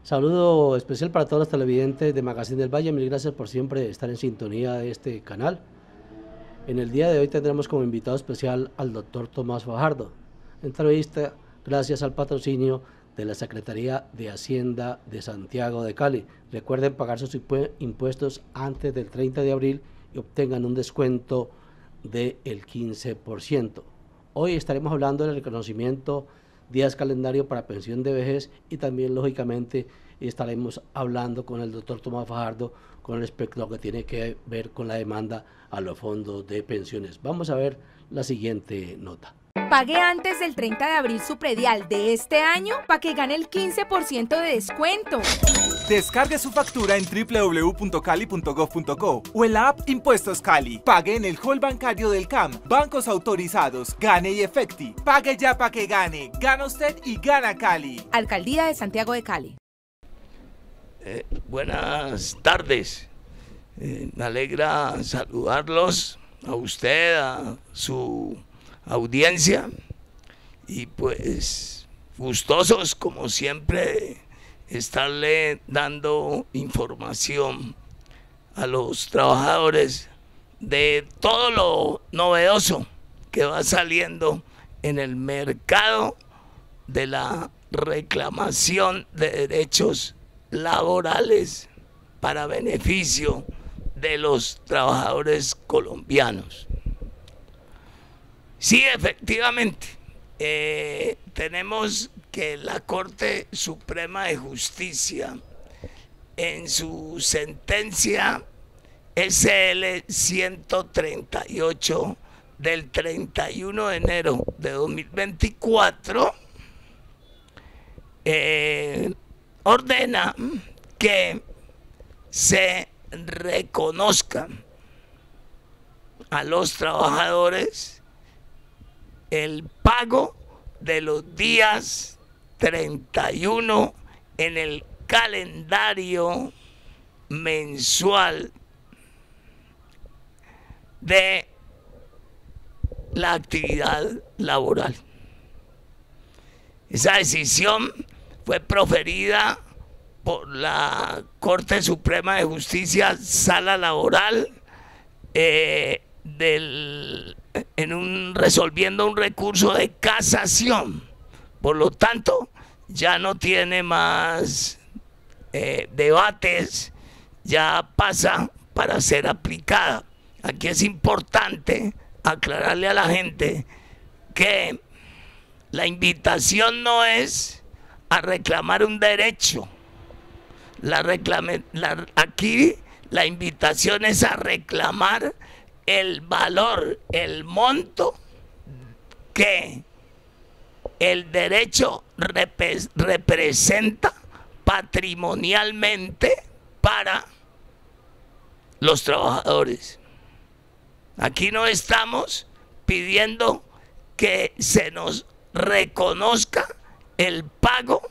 Saludo especial para todos los televidentes de Magazine del Valle. Mil gracias por siempre estar en sintonía de este canal. En el día de hoy tendremos como invitado especial al doctor Tomás Fajardo. Entrevista gracias al patrocinio de la Secretaría de Hacienda de Santiago de Cali. Recuerden pagar sus impuestos antes del 30 de abril y obtengan un descuento del 15%. Hoy estaremos hablando del reconocimiento días calendario para pensión de vejez y también lógicamente estaremos hablando con el doctor Tomás Fajardo con respecto a lo que tiene que ver con la demanda a los fondos de pensiones. Vamos a ver la siguiente nota. Pague antes del 30 de abril su predial de este año para que gane el 15% de descuento. Descargue su factura en www.cali.gov.co o en la app Impuestos Cali. Pague en el hall bancario del CAM. Bancos autorizados. Gane y Efecti. Pague ya para que gane. Gana usted y gana Cali. Alcaldía de Santiago de Cali. Buenas tardes. Me alegra saludarlos a usted, a su audiencia y pues gustosos como siempre estarle dando información a los trabajadores de todo lo novedoso que va saliendo en el mercado de la reclamación de derechos laborales para beneficio de los trabajadores colombianos. Sí, efectivamente, tenemos que la Corte Suprema de Justicia, en su sentencia SL 138 del 31 de enero de 2024, ordena que se reconozca a los trabajadores el pago de los días 31 en el calendario mensual de la actividad laboral. Esa decisión fue proferida por la Corte Suprema de Justicia, Sala Laboral, resolviendo un recurso de casación. Por lo tanto, ya no tiene más debates, ya pasa para ser aplicada. Aquí es importante aclararle a la gente que la invitación no es a reclamar un derecho. Aquí la invitación es a reclamar el valor, el monto que el derecho representa patrimonialmente para los trabajadores. Aquí no estamos pidiendo que se nos reconozca el pago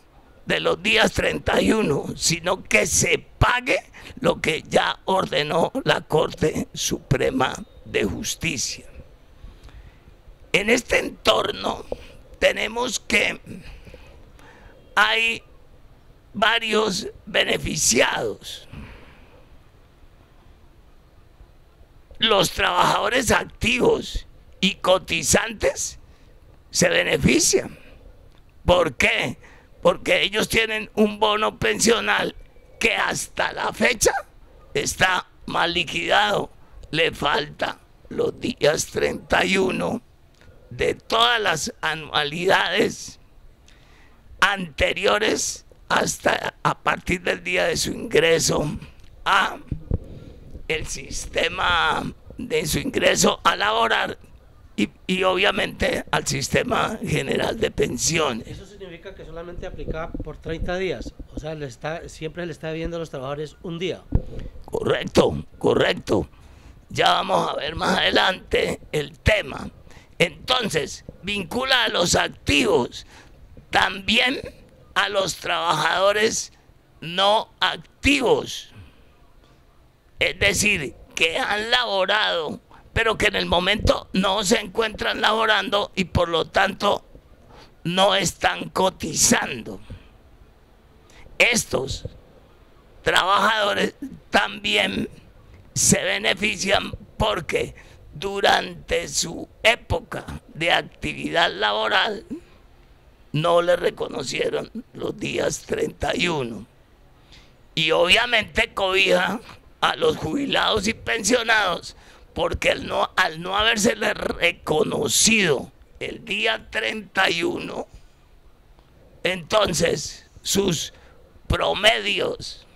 de los días 31, sino que se pague lo que ya ordenó la Corte Suprema de Justicia. En este entorno tenemos que hay varios beneficiados. Los trabajadores activos y cotizantes se benefician. ¿Por qué? Porque ellos tienen un bono pensional que hasta la fecha está mal liquidado. Le falta los días 31 de todas las anualidades anteriores hasta a partir del día de su ingreso a el sistema de su ingreso a laborar y obviamente al sistema general de pensiones. Eso significa que solamente aplica por 30 días, o sea, siempre le está debiendo a los trabajadores un día. Correcto, correcto. Ya vamos a ver más adelante el tema. Entonces, vincula a los activos, también a los trabajadores no activos. Es decir, que han laborado, pero que en el momento no se encuentran laborando y por lo tanto no están cotizando. estos trabajadores también se benefician porque durante su época de actividad laboral no le reconocieron los días 31. Y obviamente cobija a los jubilados y pensionados porque al no habérsele reconocido el día 31, entonces sus promedios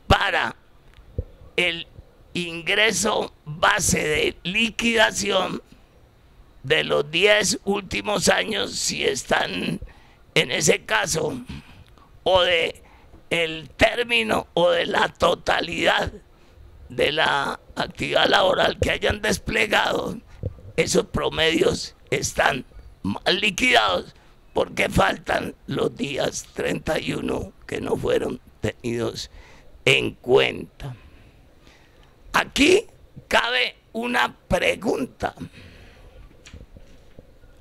para el ingreso base de liquidación de los 10 últimos años, si están en ese caso, o de el término o de la totalidad de la actividad laboral que hayan desplegado, esos promedios están mal liquidados porque faltan los días 31 que no fueron tenidos en cuenta. Aquí cabe una pregunta.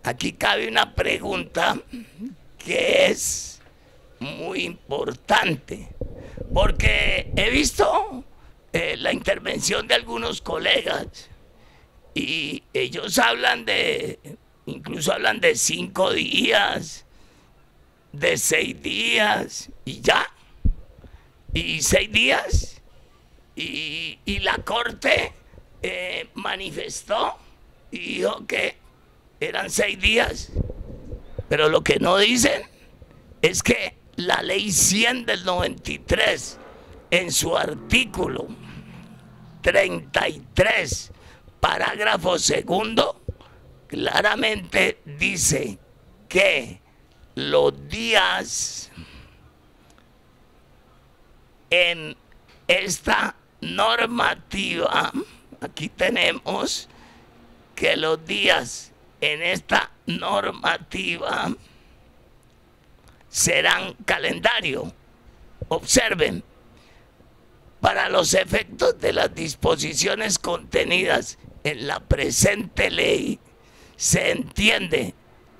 Aquí cabe una pregunta que es muy importante, porque he visto la intervención de algunos colegas y ellos incluso hablan de 5 días, de 6 días y ya, y 6 días, y la Corte manifestó y dijo que eran 6 días, pero lo que no dicen es que la ley 100 del 93, en su artículo 33, parágrafo segundo, claramente dice que los días en esta normativa, aquí tenemos que los días en esta normativa serán calendario. Observen, para los efectos de las disposiciones contenidas en la presente ley, se entiende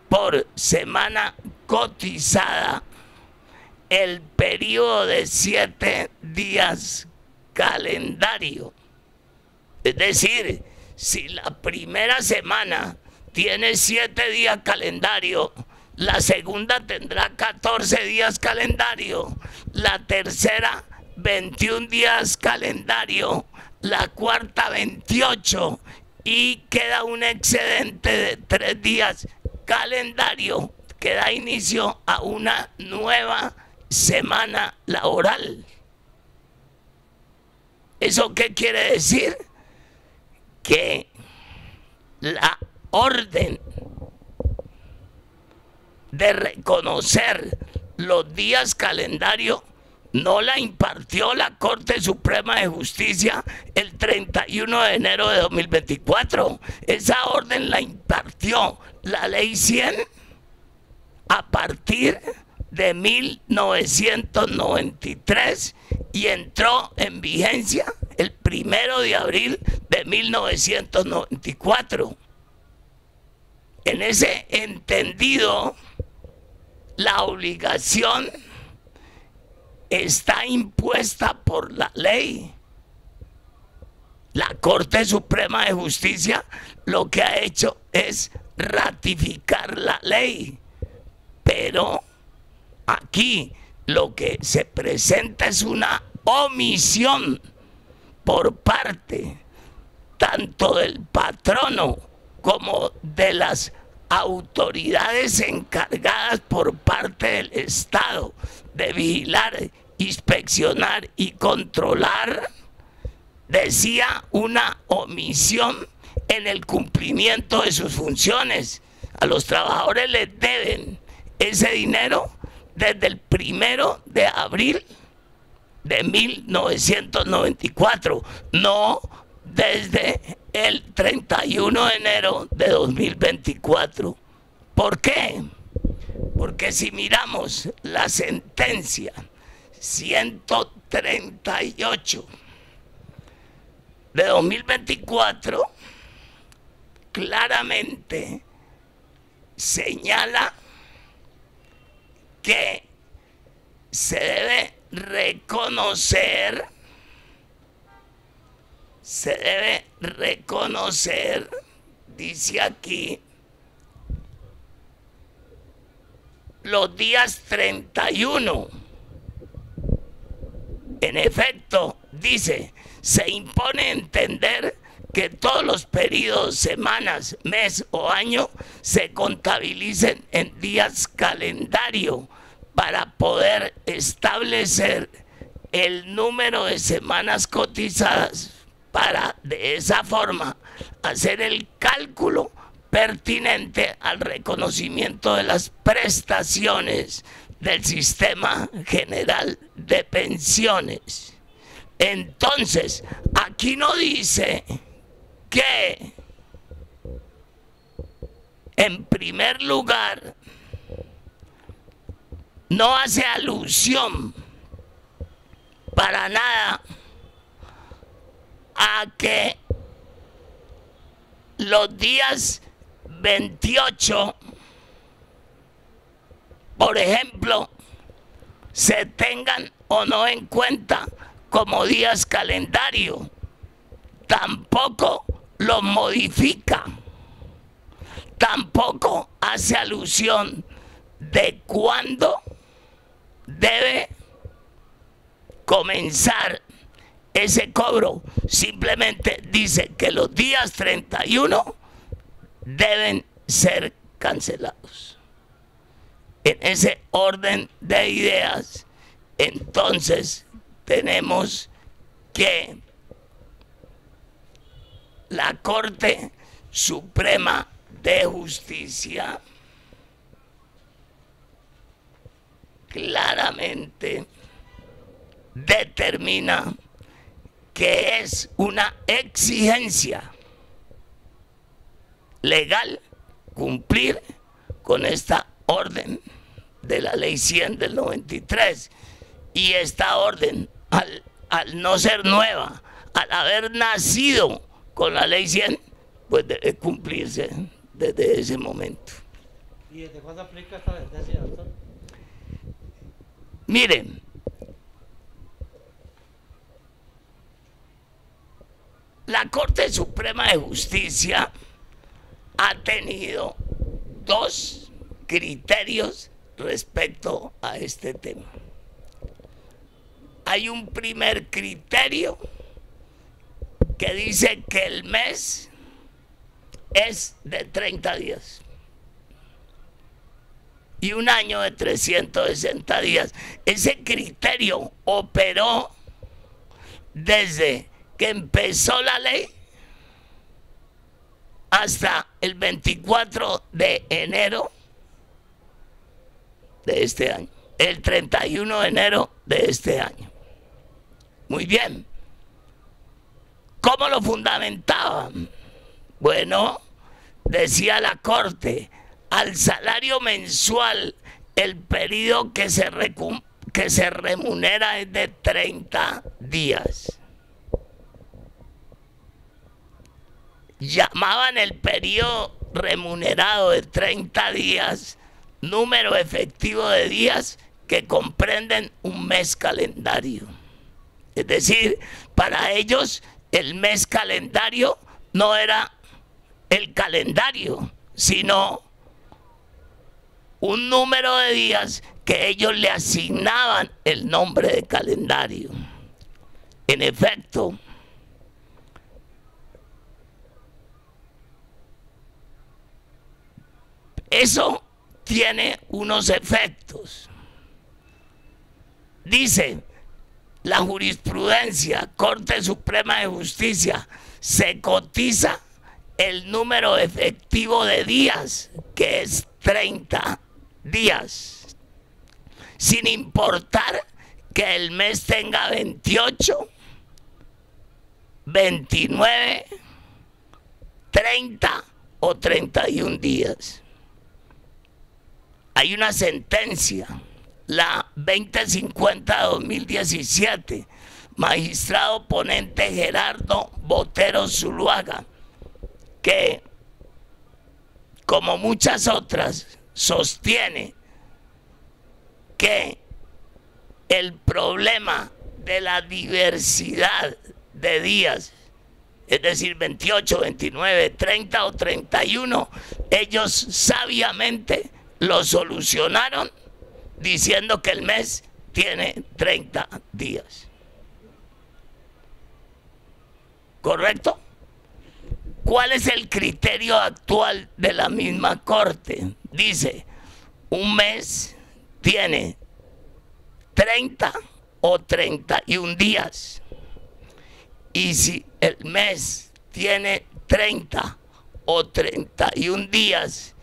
por semana cotizada el periodo de 7 días calendario. Es decir, si la primera semana tiene 7 días calendario, la segunda tendrá 14 días calendario, la tercera 21 días calendario, la cuarta 28 y queda un excedente de 3 días calendario que da inicio a una nueva semana laboral. ¿Eso qué quiere decir? Que la orden de reconocer los días calendario no la impartió la Corte Suprema de Justicia el 31 de enero de 2024. Esa orden la impartió la Ley 100 a partir de 1993 y entró en vigencia el 1 de abril de 1994. En ese entendido, la obligación está impuesta por la ley. La Corte Suprema de Justicia lo que ha hecho es ratificar la ley. Pero aquí lo que se presenta es una omisión por parte tanto del patrono como de las autoridades encargadas por parte del Estado de vigilar, inspeccionar y controlar. Decía una omisión en el cumplimiento de sus funciones. A los trabajadores les deben ese dinero desde el 1 de abril de 1994, no desde el 31 de enero de 2024. ¿Por qué? Porque si miramos la sentencia 138 de 2024, claramente señala que se debe reconocer, dice aquí, los días 31. En efecto, dice, se impone entender que todos los periodos, semanas, mes o año se contabilicen en días calendario para poder establecer el número de semanas cotizadas para de esa forma hacer el cálculo pertinente al reconocimiento de las prestaciones del Sistema General de Pensiones. Entonces, aquí no dice que, en primer lugar, no hace alusión para nada a que los días 28, por ejemplo, se tengan o no en cuenta como días calendario. Tampoco los modifica. Tampoco hace alusión de cuándo debe comenzar ese cobro. Simplemente dice que los días 31 deben ser cancelados. En ese orden de ideas, entonces tenemos que la Corte Suprema de Justicia claramente determina que es una exigencia legal cumplir con esta orden de la Ley 100 del 93, y esta orden al no ser nueva, al haber nacido con la Ley 100, pues debe cumplirse desde ese momento. ¿Y desde cuándo aplica esta sentencia, doctor? Miren, la Corte Suprema de Justicia ha tenido dos criterios respecto a este tema. Hay un primer criterio que dice que el mes es de 30 días y un año de 360 días. Ese criterio operó desde que empezó la ley hasta el 24 de enero de este año, el 31 de enero de este año. Muy bien. ¿Cómo lo fundamentaban? Bueno, decía la Corte, al salario mensual el periodo que se remunera es de 30 días. Llamaban el periodo remunerado de 30 días número efectivo de días que comprenden un mes calendario. Es decir, para ellos el mes calendario no era el calendario, sino un número de días que ellos le asignaban el nombre de calendario. En efecto, eso tiene unos efectos. Dice la jurisprudencia, Corte Suprema de Justicia, se cotiza el número efectivo de días, que es 30 días, sin importar que el mes tenga 28, 29, 30 o 31 días. Hay una sentencia, la 2050-2017, magistrado ponente Gerardo Botero Zuluaga, que, como muchas otras, sostiene que el problema de la diversidad de días, es decir, 28, 29, 30 o 31, ellos sabiamente lo solucionaron diciendo que el mes tiene 30 días. ¿Correcto? ¿Cuál es el criterio actual de la misma Corte? Dice, un mes tiene 30 o 31 días. Y si el mes tiene 30 o 31 días,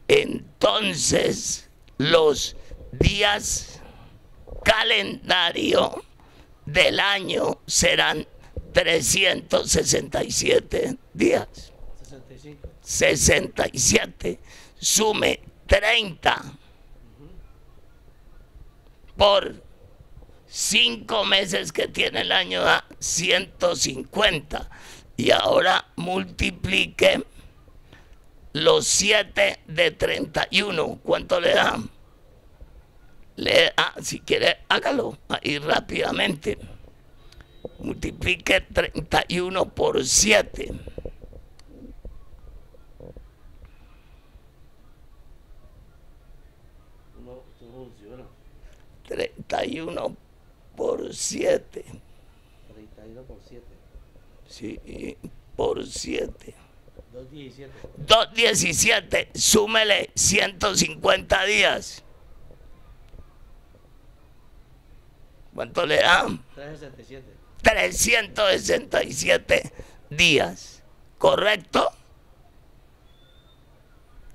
entonces los días calendario del año serán 367 días. 65. 67. Sume 30 por 5 meses que tiene el año da 150. Y ahora multiplique los 7 de 31. ¿Cuánto le da? Si quiere, hágalo ahí rápidamente. Multiplique 31 por 7. No funciona. 31 por 7. 31 por 7. Sí, por 7. 217. 217. Súmele 150 días. ¿Cuánto le dan? 367. 367 días, ¿correcto?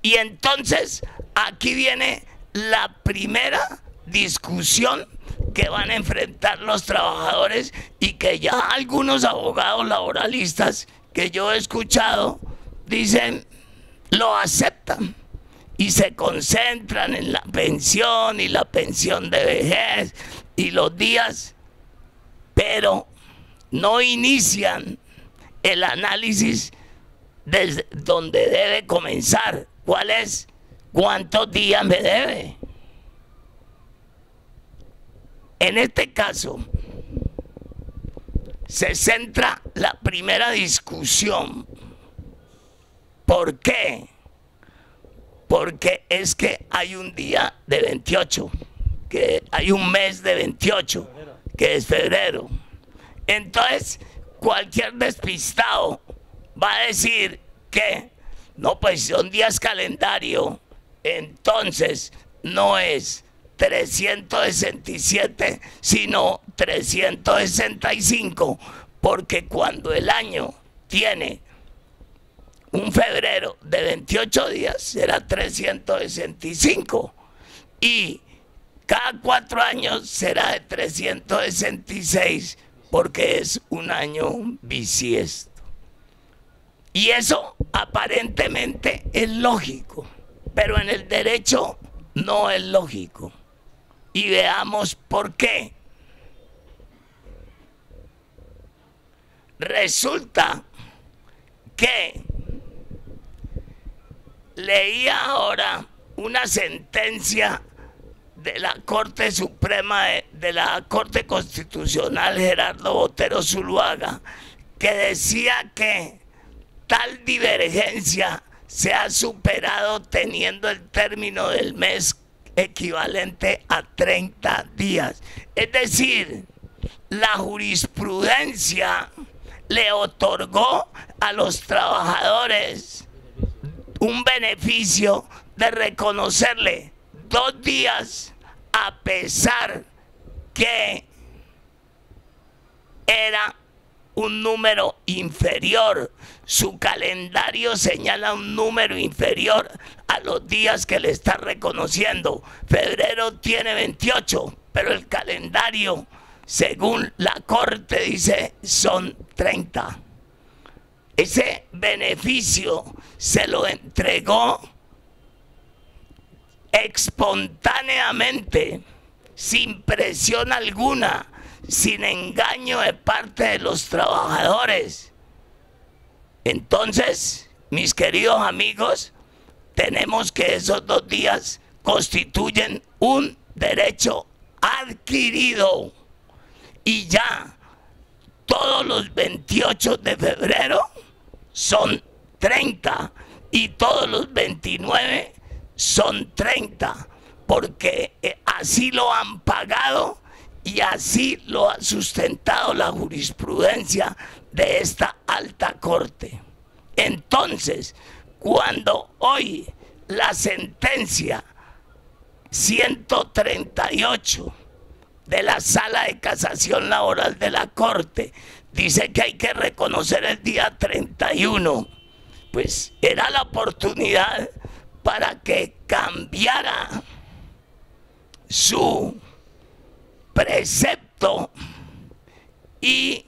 Y entonces aquí viene la primera discusión que van a enfrentar los trabajadores y que ya algunos abogados laboralistas que yo he escuchado dicen, lo aceptan y se concentran en la pensión y la pensión de vejez y los días, pero no inician el análisis desde donde debe comenzar. ¿Cuál es? ¿Cuántos días me debe? En este caso, se centra la primera discusión. ¿Por qué? Porque es que hay un día de 28, que hay un mes de 28, que es febrero. Entonces, cualquier despistado va a decir que no, pues son días calendario, entonces no es 367, sino 365, porque cuando el año tiene un febrero de 28 días, será 365, y cada 4 años será de 366, porque es un año bisiesto. Y eso aparentemente es lógico, pero en el derecho no es lógico. Y veamos por qué. Resulta que leía ahora una sentencia de la Corte Suprema de la Corte Constitucional, Gerardo Botero Zuluaga, que decía que tal divergencia se ha superado teniendo el término del mes equivalente a 30 días. Es decir, la jurisprudencia le otorgó a los trabajadores un beneficio de reconocerle 2 días a pesar que era un número inferior. Su calendario señala un número inferior a los días que le está reconociendo. Febrero tiene 28, pero el calendario, según la Corte, dice son 30. Ese beneficio se lo entregó espontáneamente, sin presión alguna, sin engaño de parte de los trabajadores. Entonces, mis queridos amigos, tenemos que esos 2 días constituyen un derecho adquirido. Y ya todos los 28 de febrero son 30 y todos los 29 son 30, porque así lo han pagado y así lo ha sustentado la jurisprudencia de esta alta corte. Entonces, cuando hoy la sentencia 138 de la Sala de Casación Laboral de la Corte dice que hay que reconocer el día 31, pues era la oportunidad para que cambiara su precepto y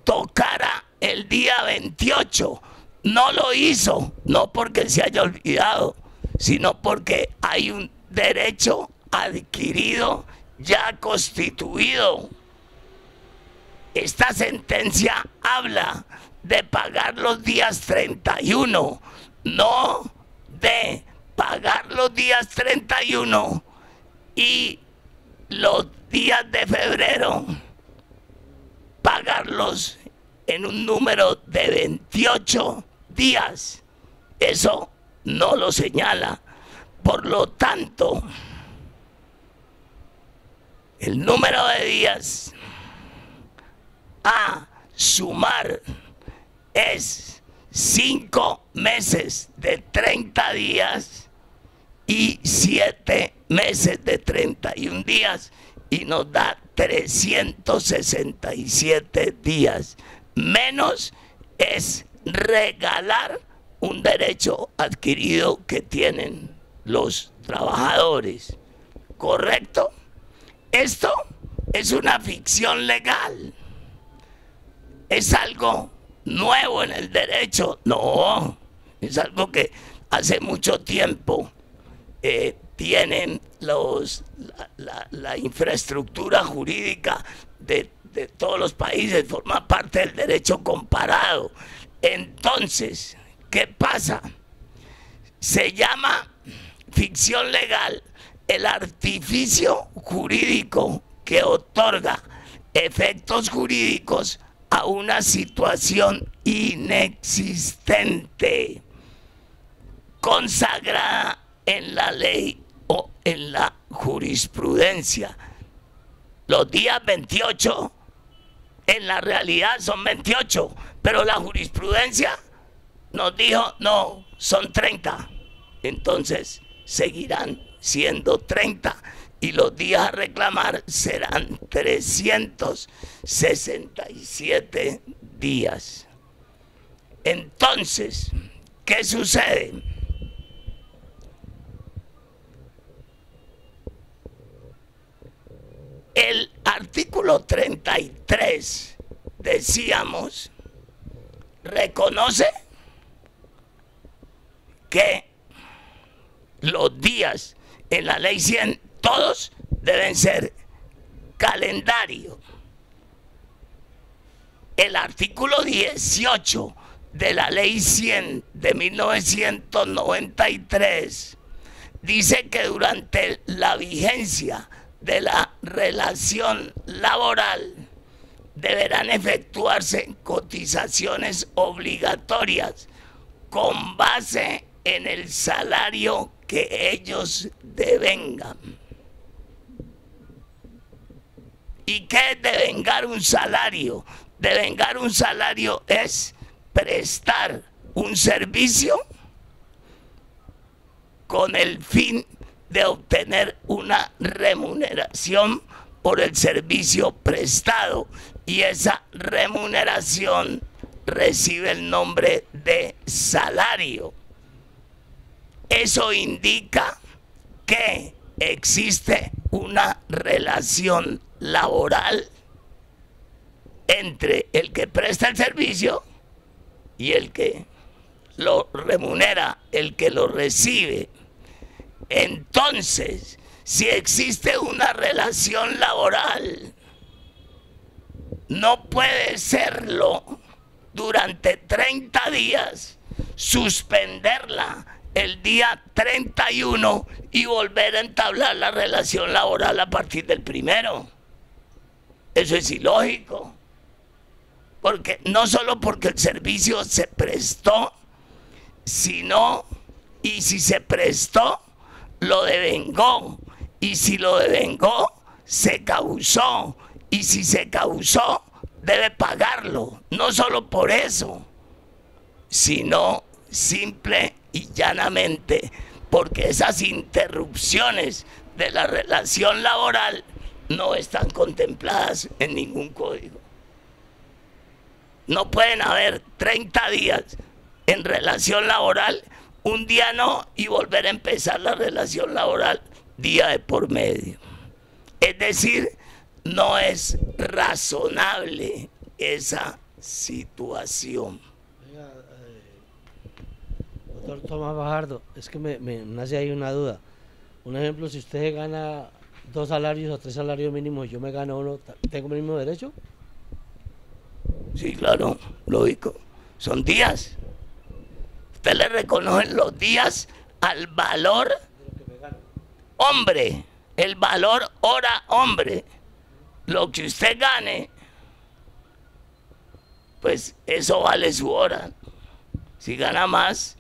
tocara el día 28. No lo hizo, no porque se haya olvidado, sino porque hay un derecho adquirido ya constituido. Esta sentencia habla de pagar los días 31, no de pagar los días 31 y los días de febrero pagarlos en un número de 28 días. Eso no lo señala. Por lo tanto, el número de días a sumar es 5 meses de 30 días y 7 meses de 31 días y nos da 367 días. Menos es regalar un derecho adquirido que tienen los trabajadores. ¿Correcto? Esto es una ficción legal. ¿Es algo nuevo en el derecho? No, es algo que hace mucho tiempo tienen la infraestructura jurídica de todos los países, forma parte del derecho comparado. Entonces, ¿qué pasa? Se llama ficción legal el artificio jurídico que otorga efectos jurídicos a una situación inexistente, consagrada en la ley o en la jurisprudencia. Los días 28 en la realidad son 28, pero la jurisprudencia nos dijo no, son 30. Entonces seguirán siendo 30 y los días a reclamar serán 367 días. Entonces, ¿qué sucede? El artículo 33, decíamos, reconoce que los días en la ley 100, todos deben ser calendario. El artículo 18 de la ley 100 de 1993 dice que durante la vigencia de la relación laboral deberán efectuarse cotizaciones obligatorias con base en el salario que ellos devengan. ¿Y qué es devengar un salario? Devengar un salario es prestar un servicio con el fin de obtener una remuneración por el servicio prestado, y esa remuneración recibe el nombre de salario. Eso indica que existe una relación laboral entre el que presta el servicio y el que lo remunera, el que lo recibe. Entonces, si existe una relación laboral, no puede serlo durante 30 días, suspenderla el día 31 y volver a entablar la relación laboral a partir del 1. Eso es ilógico. Porque no solo porque el servicio se prestó, sino, y si se prestó, lo devengó. Y si lo devengó, se causó. Y si se causó, debe pagarlo. No solo por eso, sino simple y llanamente porque esas interrupciones de la relación laboral no están contempladas en ningún código. No pueden haber 30 días en relación laboral, un día no, y volver a empezar la relación laboral día de por medio. Es decir, no es razonable esa situación. Oiga, doctor Tomás Fajardo, es que me nace ahí una duda. Un ejemplo, si usted gana 2 salarios o 3 salarios mínimos y yo me gano uno, ¿tengo el mismo derecho? Sí, claro, lógico. Son días. Usted le reconoce los días al valor hombre, el valor hora hombre. Lo que usted gane, pues eso vale su hora. Si gana más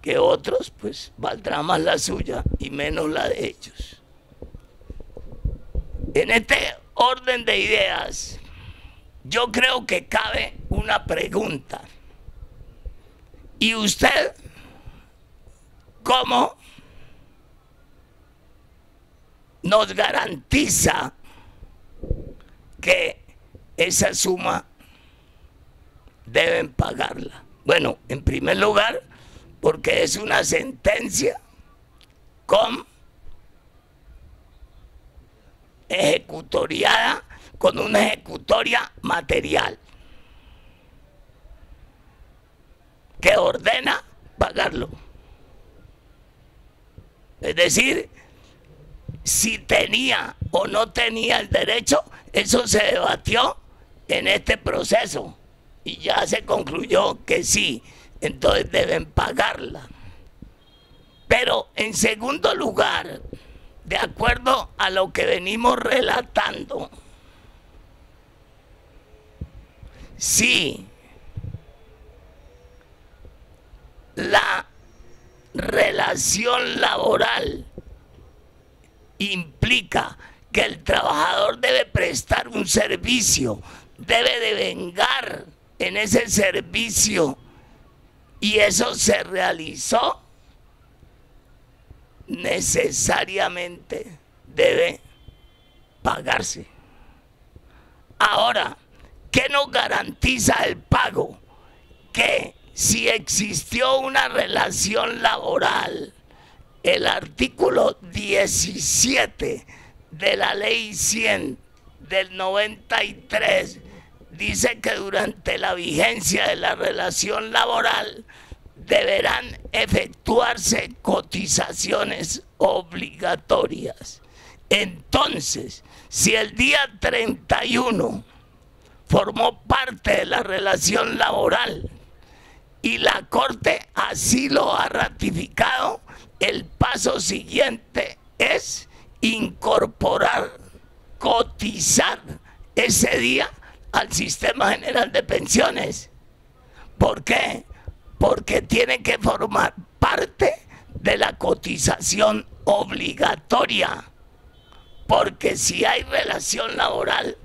que otros, pues valdrá más la suya y menos la de ellos. En este orden de ideas, yo creo que cabe una pregunta. ¿Y usted cómo nos garantiza que esa suma deben pagarla? Bueno, en primer lugar, porque es una sentencia con ejecutoriada, con una ejecutoria material que ordena pagarlo. Es decir, si tenía o no tenía el derecho, eso se debatió en este proceso y ya se concluyó que sí, entonces deben pagarla. Pero en segundo lugar, de acuerdo a lo que venimos relatando, si la relación laboral implica que el trabajador debe prestar un servicio, debe devengar en ese servicio y eso se realizó, necesariamente debe pagarse. Ahora, ¿qué nos garantiza el pago? Que si existió una relación laboral, el artículo 17 de la ley 100 del 93 dice que durante la vigencia de la relación laboral deberán efectuarse cotizaciones obligatorias. Entonces, si el día 31 formó parte de la relación laboral y la Corte así lo ha ratificado, el paso siguiente es incorporar, cotizar ese día al Sistema General de Pensiones. ¿Por qué? Porque tiene que formar parte de la cotización obligatoria. Porque si hay relación laboral,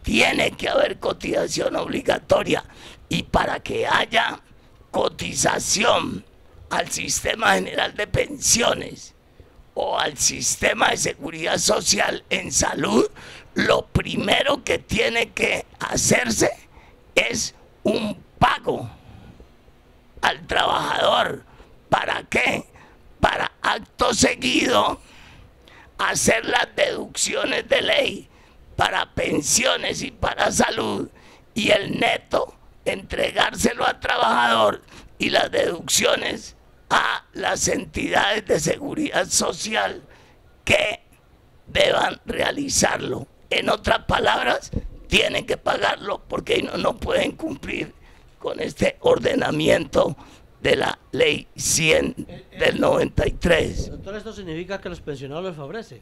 tiene que haber cotización obligatoria. Y para que haya cotización al Sistema General de Pensiones o al Sistema de Seguridad Social en salud, lo primero que tiene que hacerse es un pago al trabajador. ¿Para qué? Para acto seguido hacer las deducciones de ley para pensiones y para salud y el neto entregárselo al trabajador y las deducciones a las entidades de seguridad social que deban realizarlo. En otras palabras, tienen que pagarlo porque no pueden cumplir con este ordenamiento de la ley 100 del 93. Doctor, ¿esto significa que los pensionados les favorece?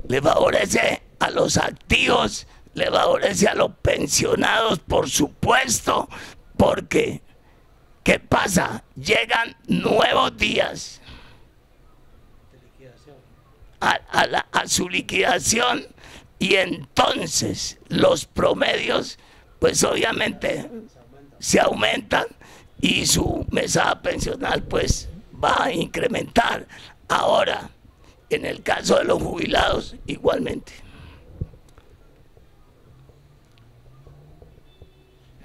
Le favorece a los activos, le favorece a los pensionados, por supuesto, porque ¿qué pasa? Llegan nuevos días a su liquidación y entonces los promedios, pues obviamente se aumentan y su mesada pensional pues va a incrementar. Ahora, en el caso de los jubilados, igualmente.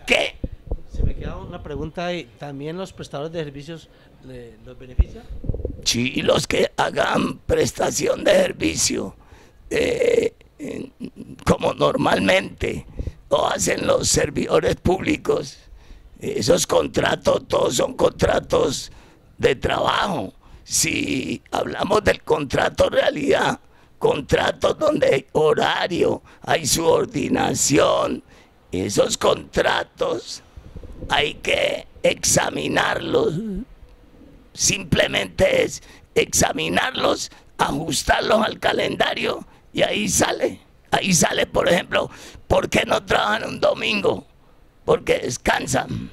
¿Qué? Se me queda una pregunta ahí. ¿También los prestadores de servicios los benefician? Sí, los que hagan prestación de servicio, como normalmente lo hacen los servidores públicos, esos contratos, todos son contratos de trabajo. Si hablamos del contrato realidad, contratos donde hay horario, hay subordinación, esos contratos hay que examinarlos. Simplemente es examinarlos, ajustarlos al calendario y ahí sale. Ahí sale, por ejemplo, ¿por qué no trabajan un domingo? Porque descansan.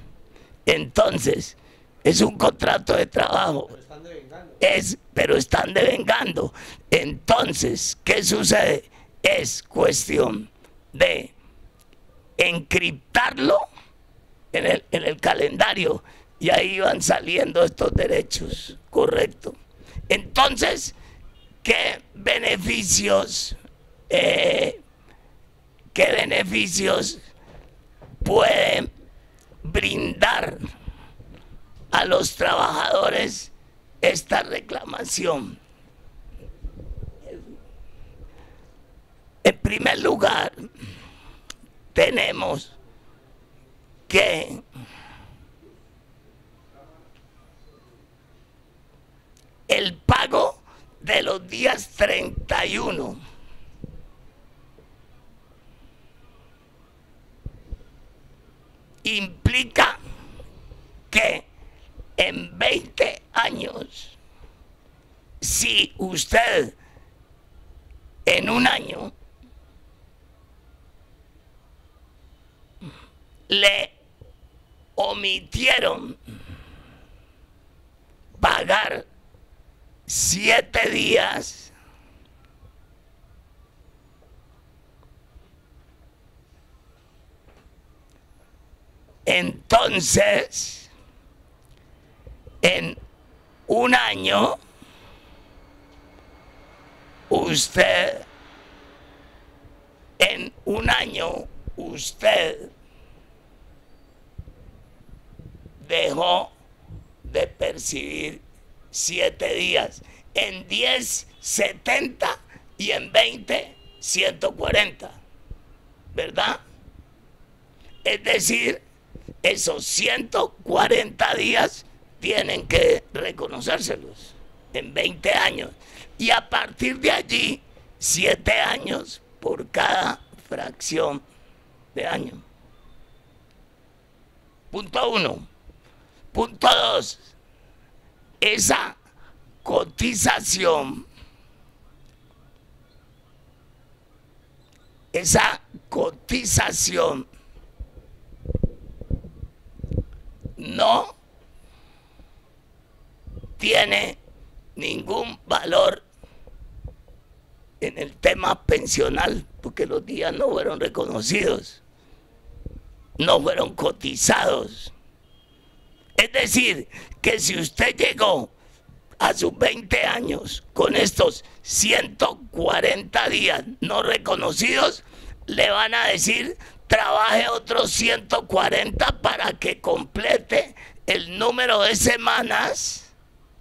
Entonces, es un contrato de trabajo. Pero están devengando. Entonces, ¿qué sucede? Es cuestión de encriptarlo en el calendario y ahí van saliendo estos derechos, correcto. Entonces, ¿qué beneficios puede brindar a los trabajadores esta reclamación? En primer lugar, tenemos que el pago de los días 31 implica que en 20 años, si usted en un año le omitieron pagar 7 días, entonces en un año usted dejó de percibir 7 días. En 10, 70 y en 20, 140, ¿verdad? Es decir, esos 140 días tienen que reconocérselos en 20 años. Y a partir de allí, 7 años por cada fracción de año. Punto 1. Punto 2. Esa cotización no tiene ningún valor en el tema pensional, porque los días no fueron reconocidos, no fueron cotizados. Es decir, que si usted llegó a sus 20 años con estos 140 días no reconocidos, le van a decir, trabaje otros 140 para que complete el número de semanas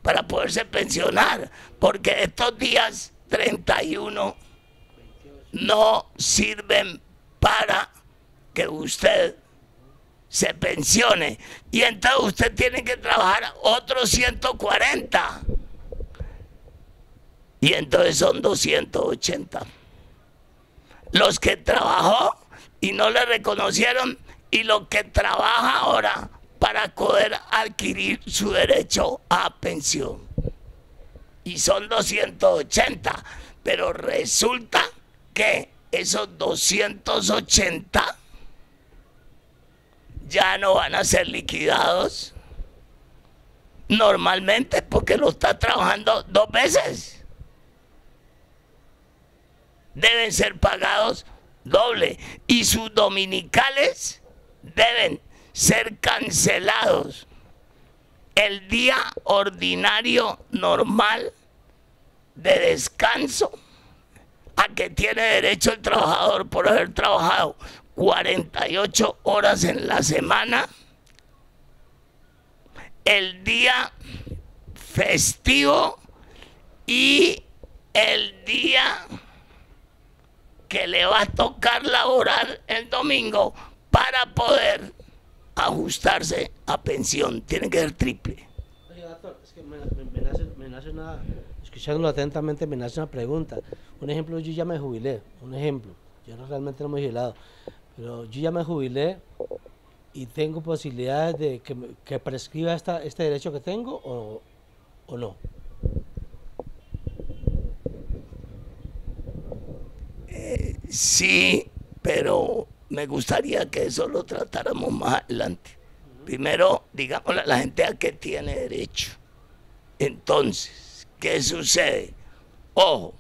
para poderse pensionar, porque estos días 31 no sirven para que usted se pensione, y entonces usted tiene que trabajar otros 140 y entonces son 280 los que trabajó y no le reconocieron, y lo que trabaja ahora para poder adquirir su derecho a pensión. Y son 280, pero resulta que esos 280 ya no van a ser liquidados normalmente porque lo está trabajando 2 veces. Deben ser pagados doble y sus dominicales deben ser cancelados el día ordinario normal de descanso a que tiene derecho el trabajador por haber trabajado 48 horas en la semana, el día festivo y el día que le va a tocar laborar el domingo para poder ajustarse a pensión. Tiene que ser triple. Oye, doctor, es que me nace una, escuchándolo atentamente, me nace una pregunta. Un ejemplo, yo ya me jubilé, un ejemplo, yo realmente no me he jubilado, pero yo ya me jubilé y tengo posibilidades de que prescriba este derecho que tengo o no. Sí, pero me gustaría que eso lo tratáramos más adelante. Primero, digámosle a la gente a qué tiene derecho. Entonces, ¿qué sucede? Ojo,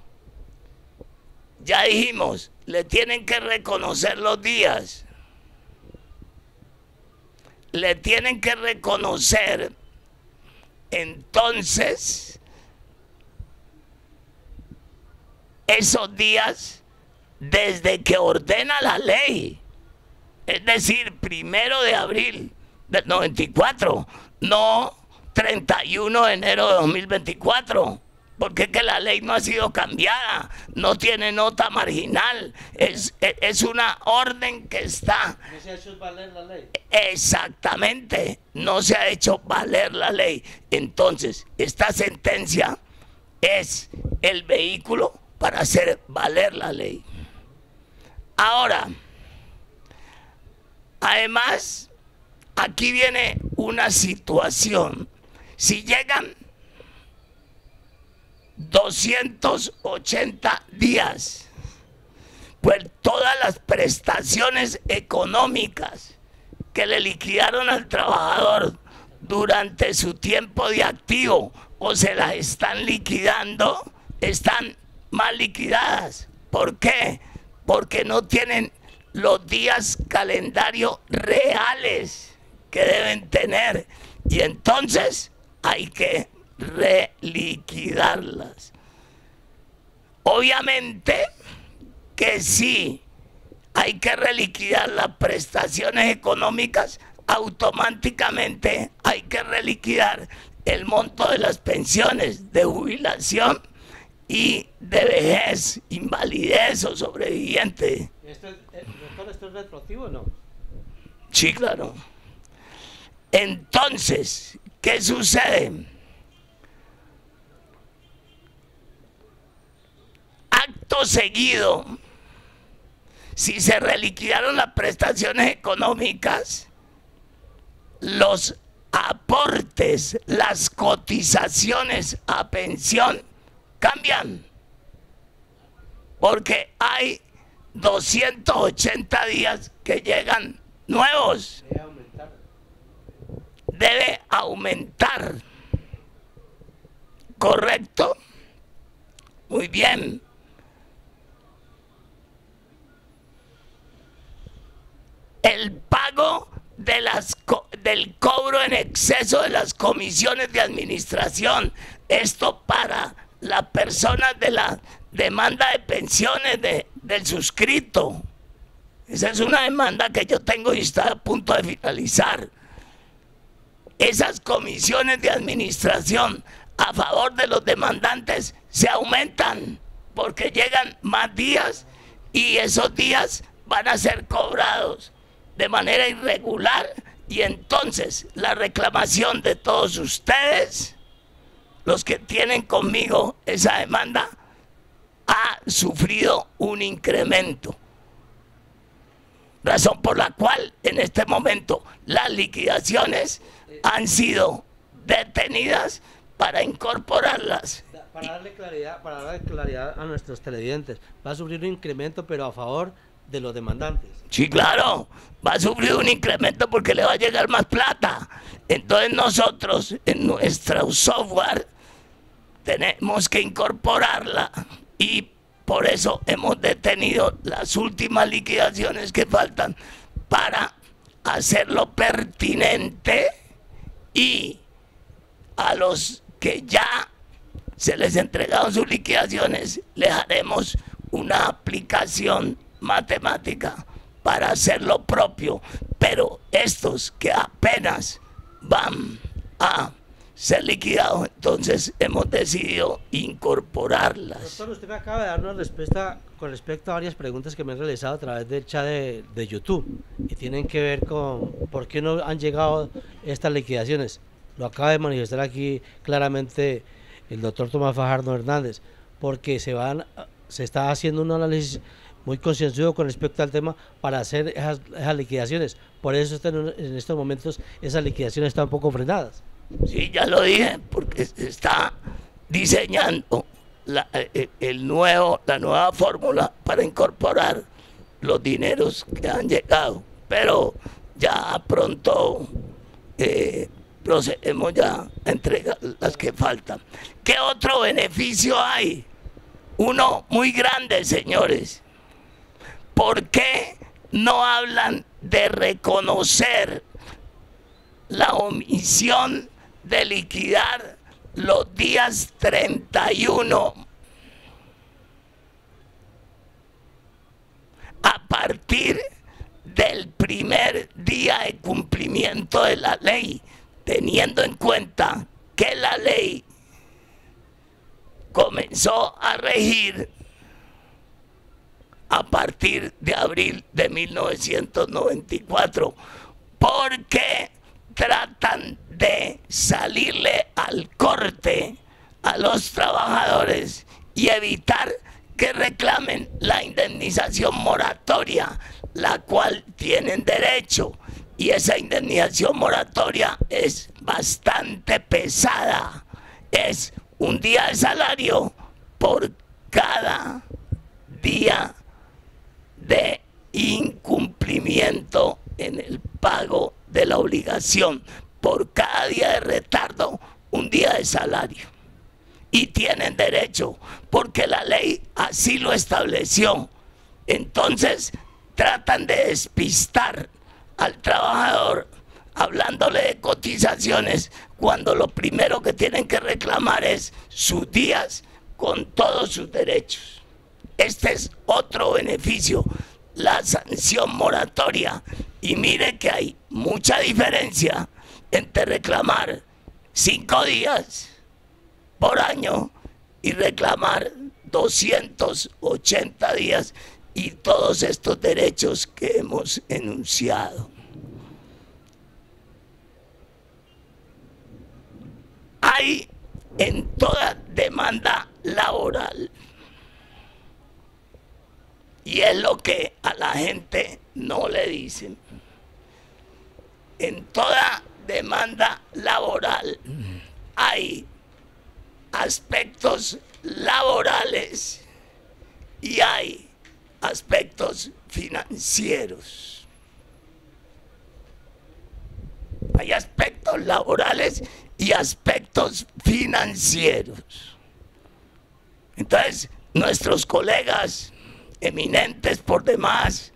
ya dijimos, le tienen que reconocer los días. Le tienen que reconocer, entonces, esos días desde que ordena la ley, es decir, 1 de abril del 94, no 31 de enero de 2024, porque es que la ley no ha sido cambiada, no tiene nota marginal, es una orden que está. ¿No se ha hecho valer la ley? Exactamente, no se ha hecho valer la ley. Entonces, esta sentencia es el vehículo para hacer valer la ley. Ahora, además, aquí viene una situación. Si llegan 280 días, pues todas las prestaciones económicas que le liquidaron al trabajador durante su tiempo de activo o se las están liquidando, están mal liquidadas. ¿Por qué? Porque no tienen los días calendario reales que deben tener y entonces hay que reliquidarlas. Obviamente que sí, hay que reliquidar las prestaciones económicas, automáticamente hay que reliquidar el monto de las pensiones de jubilación y de vejez, invalidez o sobreviviente. ¿Doctor, esto es retroactivo o no? Sí, claro. Entonces, ¿qué sucede? Acto seguido, si se reliquidaron las prestaciones económicas, los aportes, las cotizaciones a pensión cambian, porque hay 280 días que llegan nuevos. Debe aumentar. ¿Correcto? Muy bien. El pago de del cobro en exceso de las comisiones de administración. Esto para las personas de la demanda de pensiones del suscrito. Esa es una demanda que yo tengo y está a punto de finalizar. Esas comisiones de administración a favor de los demandantes se aumentan porque llegan más días y esos días van a ser cobrados de manera irregular y entonces la reclamación de todos ustedes, los que tienen conmigo esa demanda, ha sufrido un incremento. razón por la cual en este momento las liquidaciones han sido detenidas para incorporarlas. Para darle claridad a nuestros televidentes, va a sufrir un incremento, pero a favor de los demandantes. Sí, claro, va a sufrir un incremento porque le va a llegar más plata. Entonces nosotros en nuestro software tenemos que incorporarla y por eso hemos detenido las últimas liquidaciones que faltan para hacerlo pertinente, y a los que ya se les entregaron sus liquidaciones les haremos una aplicación matemática para hacer lo propio, pero estos que apenas van a ser liquidados, entonces hemos decidido incorporarlas. Doctor, usted me acaba de dar una respuesta con respecto a varias preguntas que me han realizado a través del chat de YouTube y tienen que ver con por qué no han llegado estas liquidaciones. Lo acaba de manifestar aquí claramente el doctor Tomás Fajardo Hernández, porque se está haciendo un análisis muy concienzudo con respecto al tema para hacer esas liquidaciones. Por eso en estos momentos esas liquidaciones están un poco frenadas. Sí, ya lo dije, porque se está diseñando la nueva fórmula para incorporar los dineros que han llegado, pero ya pronto procedemos ya a entregar las que faltan. ¿Qué otro beneficio hay? Uno muy grande, señores. ¿Por qué no hablan de reconocer la omisión de liquidar los días 31 a partir del primer día de cumplimiento de la ley, teniendo en cuenta que la ley comenzó a regir a partir de abril de 1994, porque tratan de salirle al corte a los trabajadores y evitar que reclamen la indemnización moratoria, la cual tienen derecho, y esa indemnización moratoria es bastante pesada. Es un día de salario por cada día de incumplimiento en el pago de la obligación. Por cada día de retardo, un día de salario. Y tienen derecho, porque la ley así lo estableció. Entonces tratan de despistar al trabajador hablándole de cotizaciones, cuando lo primero que tienen que reclamar es sus días con todos sus derechos. Este es otro beneficio, la sanción moratoria. Y mire que hay mucha diferencia entre reclamar 5 días por año y reclamar 280 días y todos estos derechos que hemos enunciado. Hay en toda demanda laboral, y es lo que a la gente no le dicen. En toda demanda laboral hay aspectos laborales y hay aspectos financieros. Hay aspectos laborales y aspectos financieros. Entonces, nuestros colegas eminentes por demás,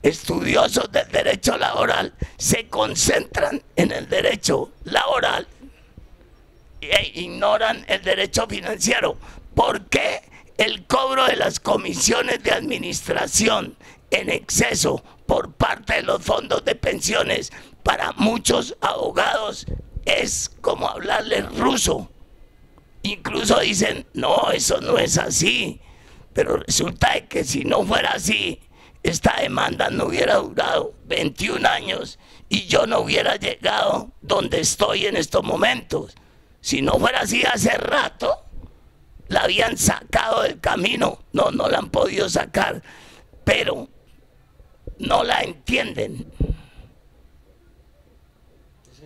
estudiosos del derecho laboral, se concentran en el derecho laboral e ignoran el derecho financiero. ¿Por qué el cobro de las comisiones de administración en exceso por parte de los fondos de pensiones para muchos abogados es como hablarles ruso? Incluso dicen, no, eso no es así. Pero resulta que si no fuera así, esta demanda no hubiera durado 21 años y yo no hubiera llegado donde estoy en estos momentos. Si no fuera así, hace rato la habían sacado del camino. No la han podido sacar. Pero no la entienden.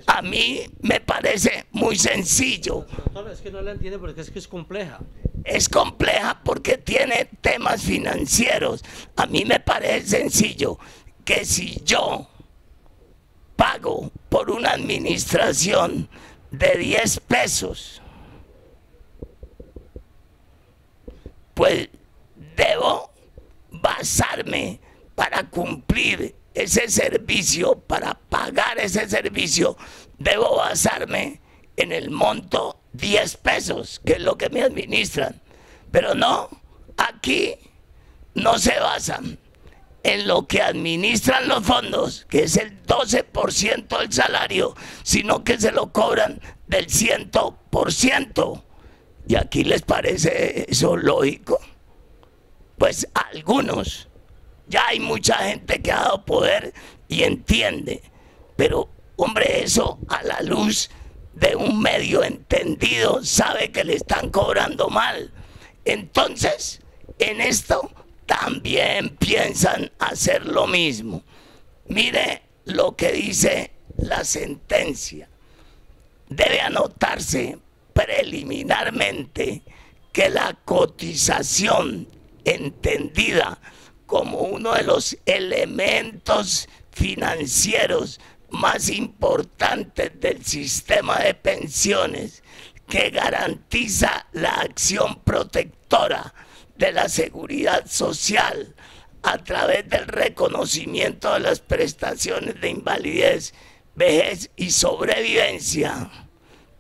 A mí me parece muy sencillo. Doctor, es que no la entiende porque es que es compleja. Es compleja porque tiene temas financieros. A mí me parece sencillo que si yo pago por una administración de 10 pesos, pues debo basarme para cumplir ese servicio, para pagar ese servicio, debo basarme en el monto 10 pesos, que es lo que me administran. Pero no, aquí no se basan en lo que administran los fondos, que es el 12% del salario, sino que se lo cobran del 100%. ¿Y aquí les parece eso lógico? Pues a algunos, ya hay mucha gente que ha dado poder y entiende, pero hombre, eso a la luz de un medio entendido sabe que le están cobrando mal. Entonces, en esto también piensan hacer lo mismo. Mire lo que dice la sentencia. Debe anotarse preliminarmente que la cotización entendida como uno de los elementos financieros más importantes del sistema de pensiones, que garantiza la acción protectora de la seguridad social a través del reconocimiento de las prestaciones de invalidez, vejez y sobrevivencia,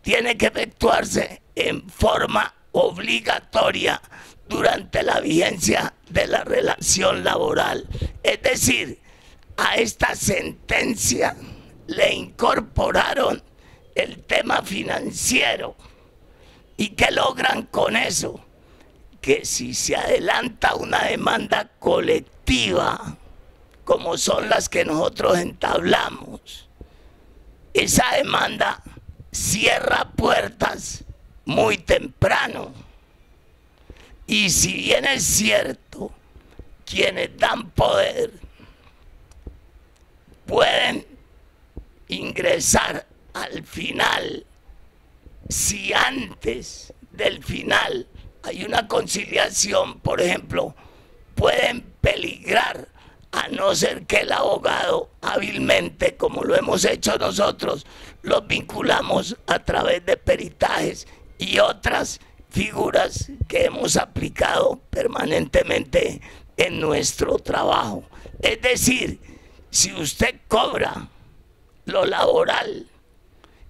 tiene que efectuarse en forma obligatoria durante la vigencia de la relación laboral. Es decir, a esta sentencia le incorporaron el tema financiero. ¿Y qué logran con eso? Que si se adelanta una demanda colectiva, como son las que nosotros entablamos, esa demanda cierra puertas muy temprano. Y si bien es cierto, quienes dan poder pueden ingresar al final, si antes del final hay una conciliación, por ejemplo, pueden peligrar, a no ser que el abogado hábilmente, como lo hemos hecho nosotros, los vinculamos a través de peritajes y otras figuras que hemos aplicado permanentemente en nuestro trabajo. Es decir, si usted cobra lo laboral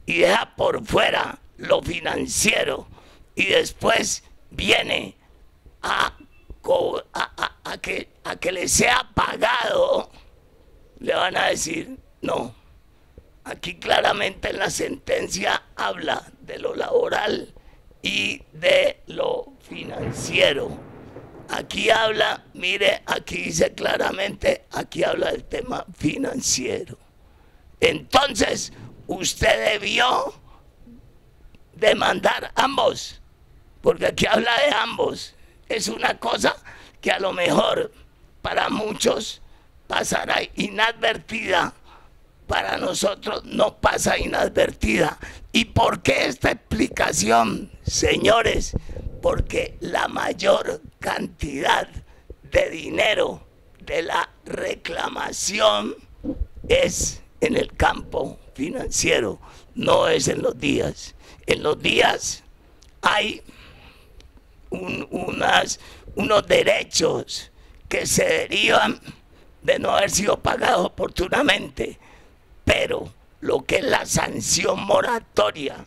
y deja por fuera lo financiero y después viene a que le sea pagado, le van a decir no. Aquí claramente en la sentencia habla de lo laboral y de lo financiero. Aquí habla, mire, aquí dice claramente, aquí habla del tema financiero. Entonces, usted debió demandar ambos, porque aquí habla de ambos. Es una cosa que a lo mejor para muchos pasará inadvertida, para nosotros no pasa inadvertida. ¿Y por qué esta explicación, señores? Porque la mayor cantidad de dinero de la reclamación es en el campo financiero, no es en los días. En los días hay unos derechos que se derivan de no haber sido pagados oportunamente, pero lo que es la sanción moratoria,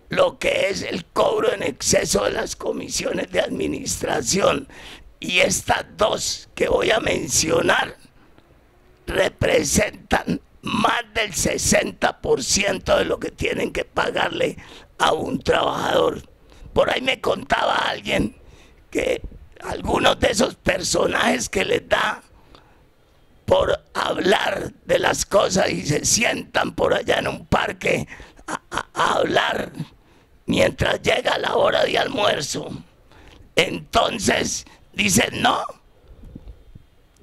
lo que es el cobro en exceso de las comisiones de administración y estas dos que voy a mencionar representan más del 60% de lo que tienen que pagarle a un trabajador. Por ahí me contaba alguien que algunos de esos personajes que les da por hablar de las cosas y se sientan por allá en un parque a hablar mientras llega la hora de almuerzo, entonces dicen no,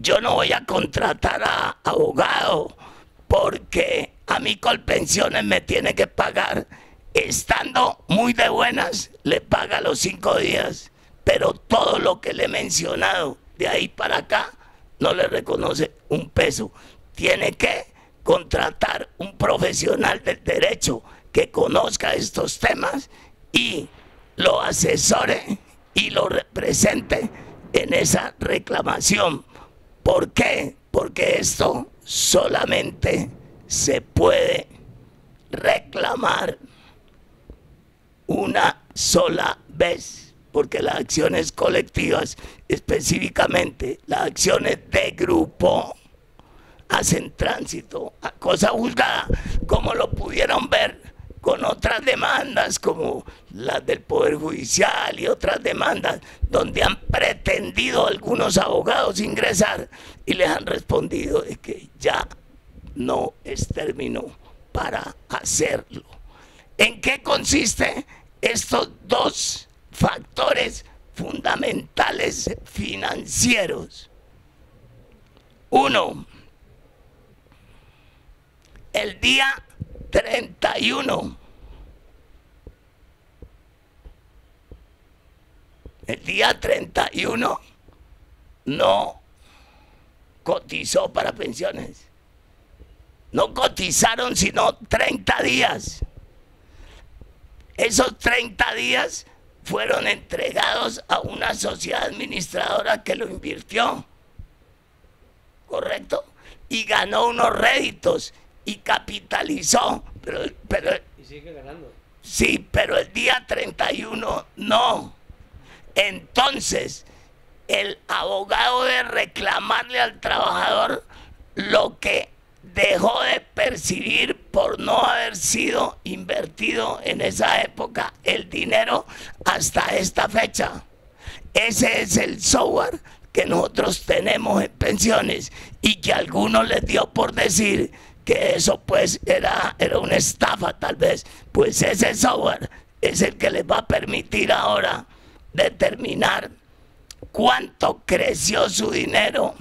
yo no voy a contratar a abogado porque a mí Colpensiones me tiene que pagar, estando muy de buenas, le paga los 5 días, pero todo lo que le he mencionado de ahí para acá no le reconoce un peso. Tiene que contratar un profesional del derecho que conozca estos temas y lo asesore y lo represente en esa reclamación. ¿Por qué? Porque esto solamente se puede reclamar una sola vez, porque las acciones colectivas, específicamente las acciones de grupo, hacen tránsito a cosa juzgada, como lo pudieron ver con otras demandas como las del Poder Judicial y otras demandas donde han pretendido algunos abogados ingresar y les han respondido de que ya no es término para hacerlo. ¿En qué consiste estos dos factores fundamentales financieros? Uno, el día 31. El día 31 no cotizó para pensiones. No cotizaron sino 30 días. Esos 30 días fueron entregados a una sociedad administradora que lo invirtió. ¿Correcto? Y ganó unos réditos y capitalizó, pero y sigue ganando. Sí, pero el día 31 no. Entonces, el abogado debe reclamarle al trabajador lo que dejó de percibir por no haber sido invertido en esa época el dinero hasta esta fecha. Ese es el software que nosotros tenemos en pensiones y que a algunos les dio por decir que eso pues era una estafa tal vez. Pues ese software es el que les va a permitir ahora determinar cuánto creció su dinero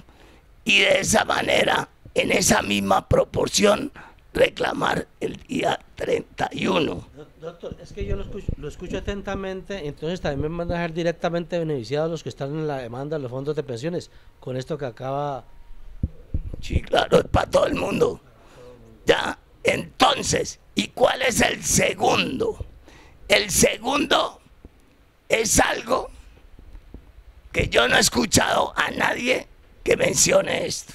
y de esa manera, en esa misma proporción, reclamar el día 31. Doctor, es que yo lo escucho atentamente, entonces también me van a dejar directamente beneficiados los que están en la demanda de los fondos de pensiones, con esto que acaba... Sí, claro, es para todo el mundo. Ya, entonces, ¿y cuál es el segundo? El segundo es algo que yo no he escuchado a nadie que mencione esto.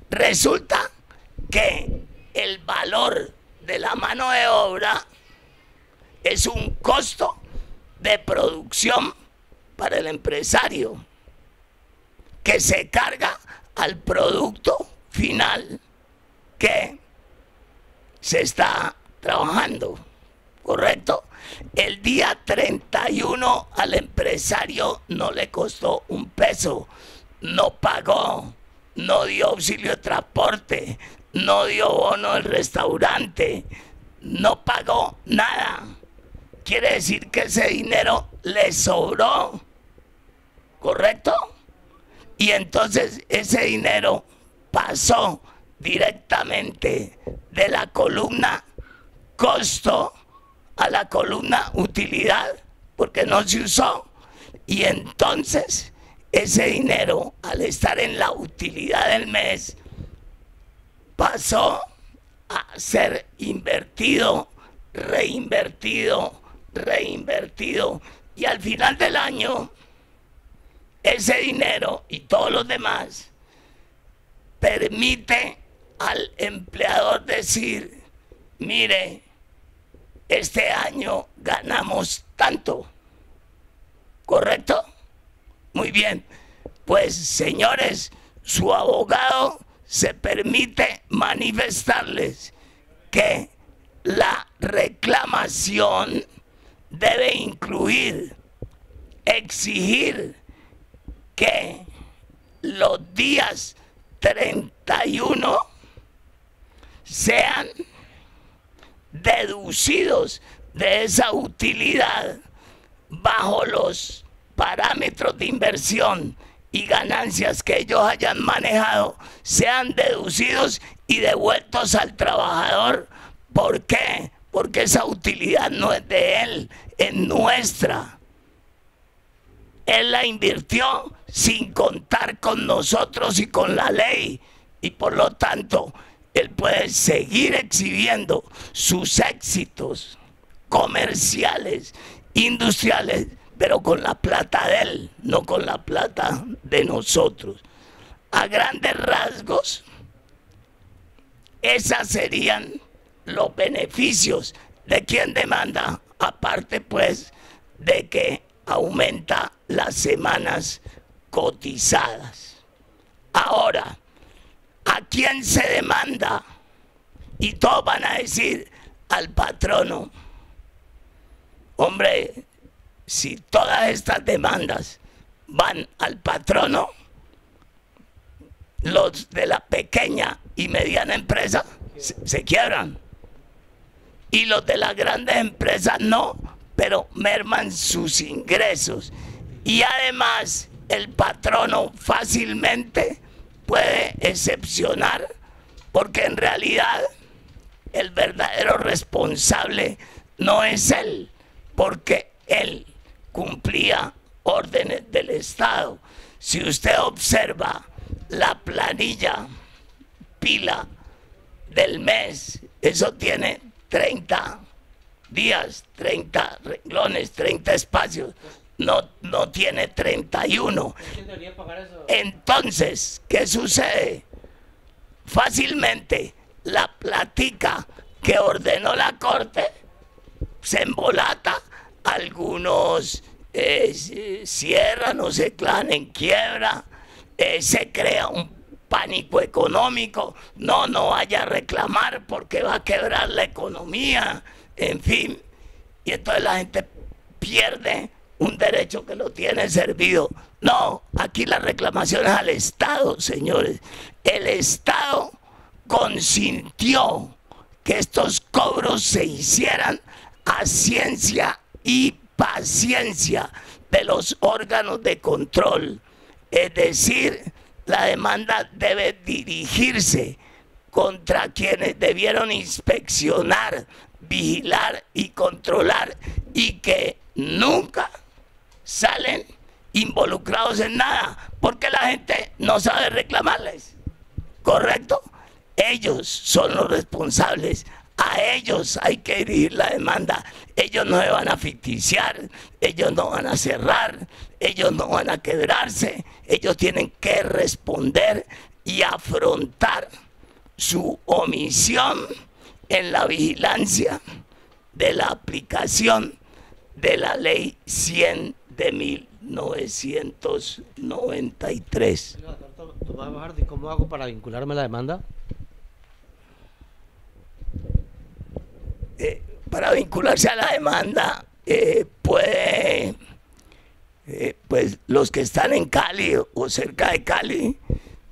Resulta que el valor de la mano de obra es un costo de producción para el empresario que se carga al producto final que se está trabajando, ¿correcto? El día 31 al empresario no le costó un peso, no pagó, no dio auxilio de transporte, no dio bono del restaurante, no pagó nada. Quiere decir que ese dinero le sobró, ¿correcto? Y entonces ese dinero pasó directamente de la columna costo a la columna utilidad, porque no se usó. Y entonces ese dinero, al estar en la utilidad del mes, pasó a ser invertido, reinvertido, y al final del año ese dinero y todos los demás permite al empleador decir: mire, este año ganamos tanto, ¿correcto? Muy bien, pues señores, su abogado se permite manifestarles que la reclamación debe incluir, exigir que los días 31 sean deducidos de esa utilidad bajo los parámetros de inversión y ganancias que ellos hayan manejado sean deducidos y devueltos al trabajador. ¿Por qué? Porque esa utilidad no es de él, es nuestra. Él la invirtió sin contar con nosotros y con la ley, y por lo tanto él puede seguir exhibiendo sus éxitos comerciales, industriales, pero con la plata de él, no con la plata de nosotros. A grandes rasgos, esas serían los beneficios de quien demanda, aparte pues de que aumenta las semanas cotizadas. Ahora, ¿a quién se demanda? Y todos van a decir al patrono. Hombre, si todas estas demandas van al patrono, los de la pequeña y mediana empresa se quiebran. Y los de las grandes empresas no, pero merman sus ingresos. Y además el patrono fácilmente puede excepcionar, porque en realidad el verdadero responsable no es él, porque él cumplía órdenes del Estado. Si usted observa la planilla pila del mes, eso tiene 30 días, 30 renglones, 30 espacios, no tiene 31. Entonces, ¿qué sucede? Fácilmente la platica que ordenó la Corte se embolata, algunos cierran o se declaran en quiebra, se crea un pánico económico, no vaya a reclamar porque va a quebrar la economía, en fin, y entonces la gente pierde un derecho que lo tiene servido. No, aquí la reclamación es al Estado, señores. El Estado consintió que estos cobros se hicieran a ciencia y paciencia de los órganos de control. Es decir, la demanda debe dirigirse contra quienes debieron inspeccionar, vigilar y controlar, y que nunca salen involucrados en nada, porque la gente no sabe reclamarles. ¿Correcto? Ellos son los responsables. A ellos hay que dirigir la demanda. Ellos no se van a ficticiar, ellos no van a cerrar, ellos no van a quebrarse. Ellos tienen que responder y afrontar su omisión en la vigilancia de la aplicación de la ley 100 de 1993. Tomás Fajardo, ¿y cómo hago para vincularme a la demanda? Para vincularse a la demanda, puede, pues los que están en Cali o cerca de Cali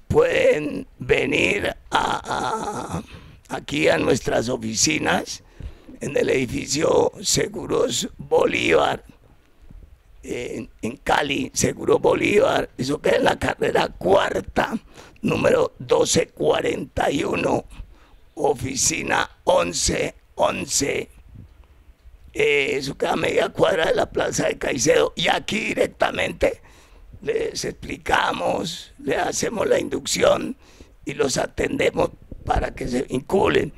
pueden venir aquí a nuestras oficinas en el edificio Seguros Bolívar, en Cali, Seguro Bolívar, eso queda en la carrera cuarta, número 1241, oficina 1111. Eso queda a media cuadra de la Plaza de Caicedo, y aquí directamente les explicamos, les hacemos la inducción y los atendemos para que se vinculen.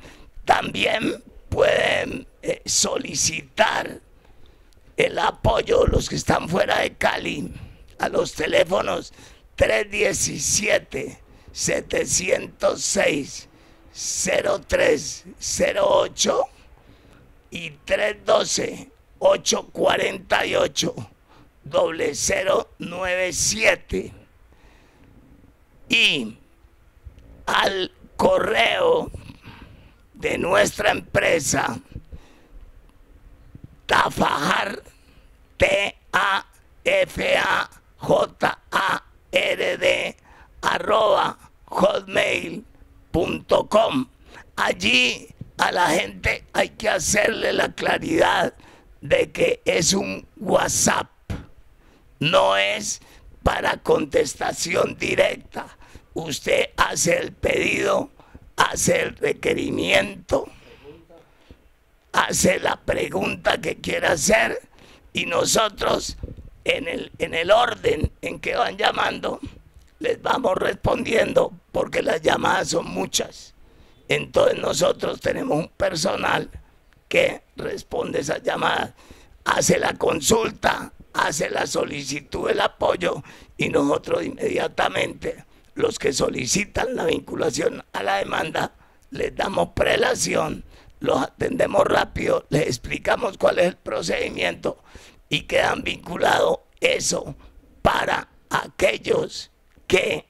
También pueden solicitar el apoyo, los que están fuera de Cali, a los teléfonos 317-706-0308 y 312-848-0097, y al correo de nuestra empresa Tafajard, TAFAJARD @hotmail.com. Allí a la gente hay que hacerle la claridad de que es un WhatsApp, no es para contestación directa. Usted hace el pedido, hace el requerimiento, hace la pregunta que quiera hacer y nosotros en el orden en que van llamando les vamos respondiendo, porque las llamadas son muchas. Entonces nosotros tenemos un personal que responde esas llamadas, hace la consulta, hace la solicitud del apoyo y nosotros inmediatamente, los que solicitan la vinculación a la demanda, les damos prelación, los atendemos rápido, les explicamos cuál es el procedimiento y quedan vinculados. Eso para aquellos que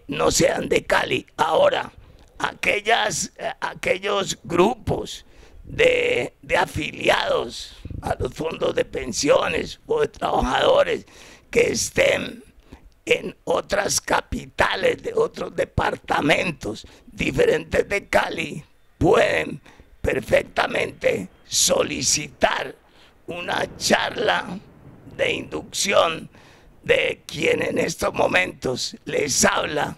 no sean de Cali. Ahora, aquellos grupos de afiliados a los fondos de pensiones o de trabajadores que estén en otras capitales de otros departamentos diferentes de Cali, pueden perfectamente solicitar una charla de inducción de quien en estos momentos les habla,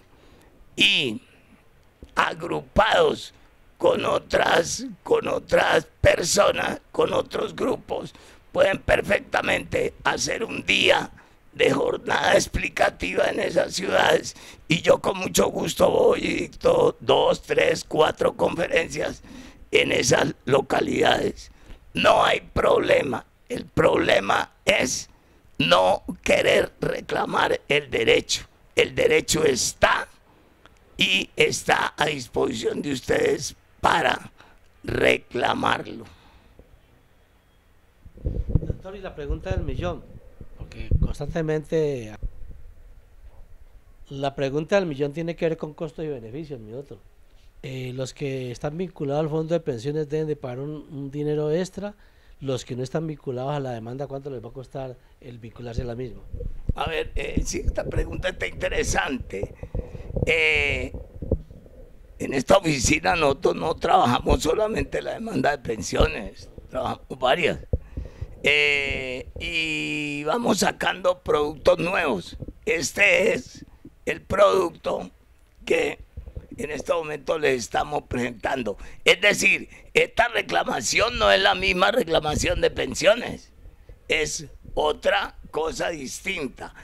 y agrupados con otras personas, con otros grupos, pueden perfectamente hacer un día de jornada explicativa en esas ciudades, y yo con mucho gusto voy y dicto 2, 3, 4 conferencias en esas localidades. No hay problema. El problema es no querer reclamar el derecho. El derecho está y está a disposición de ustedes para reclamarlo. Doctor, y la pregunta del millón, porque constantemente la pregunta del millón tiene que ver con costos y beneficios, mi doctor. Los que están vinculados al fondo de pensiones deben de pagar un dinero extra. Los que no están vinculados a la demanda, ¿cuánto les va a costar el vincularse a la misma? A ver, sí, esta pregunta está interesante. En esta oficina nosotros no trabajamos solamente la demanda de pensiones, trabajamos varias. Y vamos sacando productos nuevos. Este es el producto que en este momento les estamos presentando. Es decir, esta reclamación no es la misma reclamación de pensiones, es otra cosa distinta.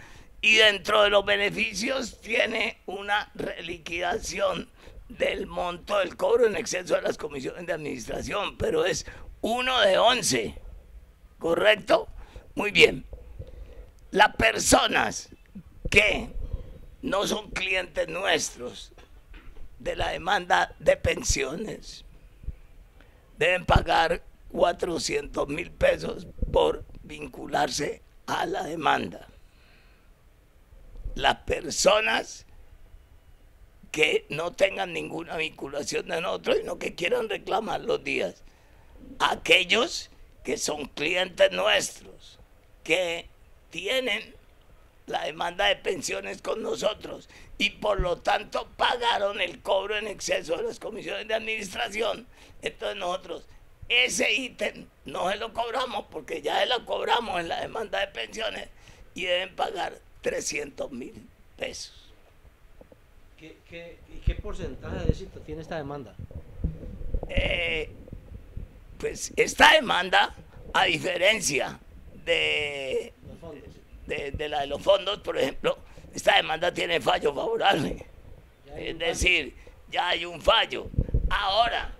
Y dentro de los beneficios tiene una reliquidación del monto del cobro en exceso de las comisiones de administración, pero es 1 de 11, ¿correcto? Muy bien. Las personas que no son clientes nuestros de la demanda de pensiones deben pagar 400.000 pesos por vincularse a la demanda. Las personas que no tengan ninguna vinculación de nosotros, sino que quieran reclamar los días, aquellos que son clientes nuestros, que tienen la demanda de pensiones con nosotros y por lo tanto pagaron el cobro en exceso de las comisiones de administración, entonces nosotros ese ítem no se lo cobramos porque ya se lo cobramos en la demanda de pensiones y deben pagar 300.000 pesos. ¿Y qué porcentaje de éxito tiene esta demanda? Pues esta demanda, a diferencia de la de los fondos, por ejemplo, esta demanda tiene fallo favorable. Es decir, ya hay un fallo. Ahora,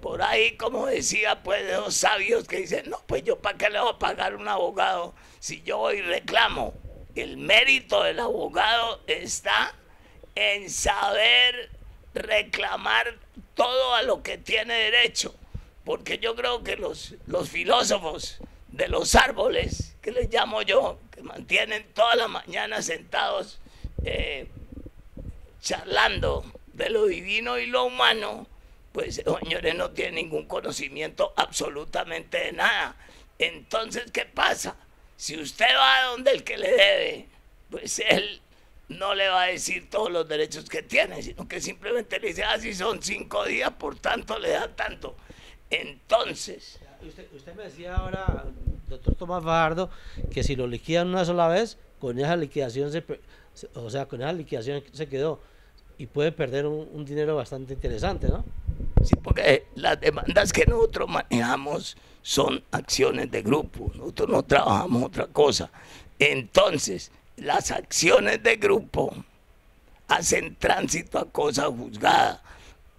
por ahí, como decía, pues, los sabios que dicen, no, pues yo para qué le voy a pagar a un abogado si yo voy y reclamo. El mérito del abogado está en saber reclamar todo a lo que tiene derecho. Porque yo creo que los filósofos de los árboles, que les llamo yo, que mantienen toda la mañana sentados charlando de lo divino y lo humano, pues señores no tienen ningún conocimiento absolutamente de nada. Entonces, ¿qué pasa? Si usted va a donde el que le debe, pues él no le va a decir todos los derechos que tiene, sino que simplemente le dice, si son 5 días, por tanto le da tanto. Entonces... Usted me decía ahora, Doctor Tomás Fajardo, que si lo liquidan una sola vez, con esa liquidación se quedó y puede perder un dinero bastante interesante, ¿no? Sí, porque las demandas que nosotros manejamos son acciones de grupo, nosotros no trabajamos otra cosa. Entonces, las acciones de grupo hacen tránsito a cosa juzgada.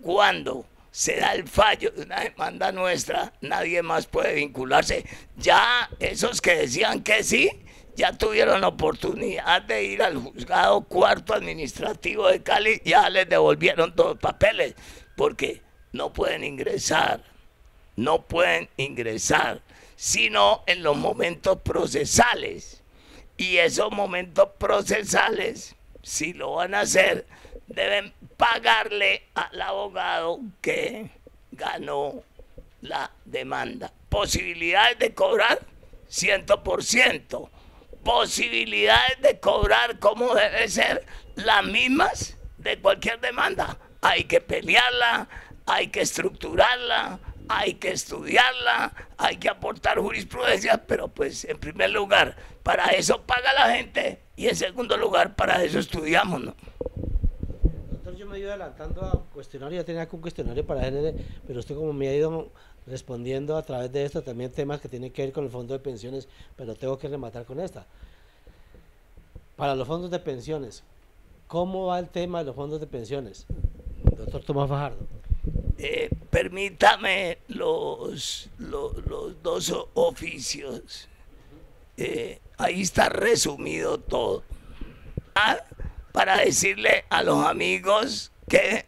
Cuando se da el fallo de una demanda nuestra, nadie más puede vincularse. Ya esos que decían que sí, ya tuvieron la oportunidad de ir al juzgado cuarto administrativo de Cali, ya les devolvieron todos los papeles, porque no pueden ingresar, sino en los momentos procesales. Y esos momentos procesales, si lo van a hacer, deben pagarle al abogado que ganó la demanda. Posibilidades de cobrar 100%. Posibilidades de cobrar como debe ser las mismas de cualquier demanda. Hay que pelearla, hay que estructurarla, hay que estudiarla, hay que aportar jurisprudencia, pero pues en primer lugar, para eso paga la gente y en segundo lugar, para eso estudiamos, ¿no? Doctor, yo me he ido adelantando a cuestionario, ya tenía un cuestionario para GNR, pero usted como me ha ido respondiendo a través de esto también temas que tienen que ver con el fondo de pensiones, pero tengo que rematar con esta. Para los fondos de pensiones, ¿cómo va el tema de los fondos de pensiones? Doctor Tomás Fajardo. Permítame los dos oficios. Ahí está resumido todo. Para decirle a los amigos que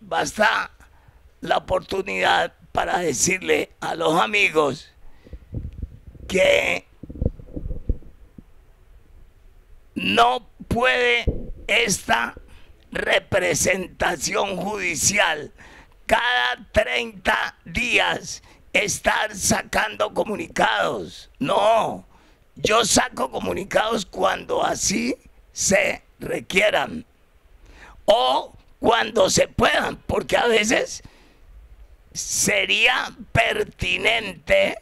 basta la oportunidad para decirle a los amigos que no puede esta representación judicial cada 30 días estar sacando comunicados. No, yo saco comunicados cuando así se requieran o cuando se puedan, porque a veces sería pertinente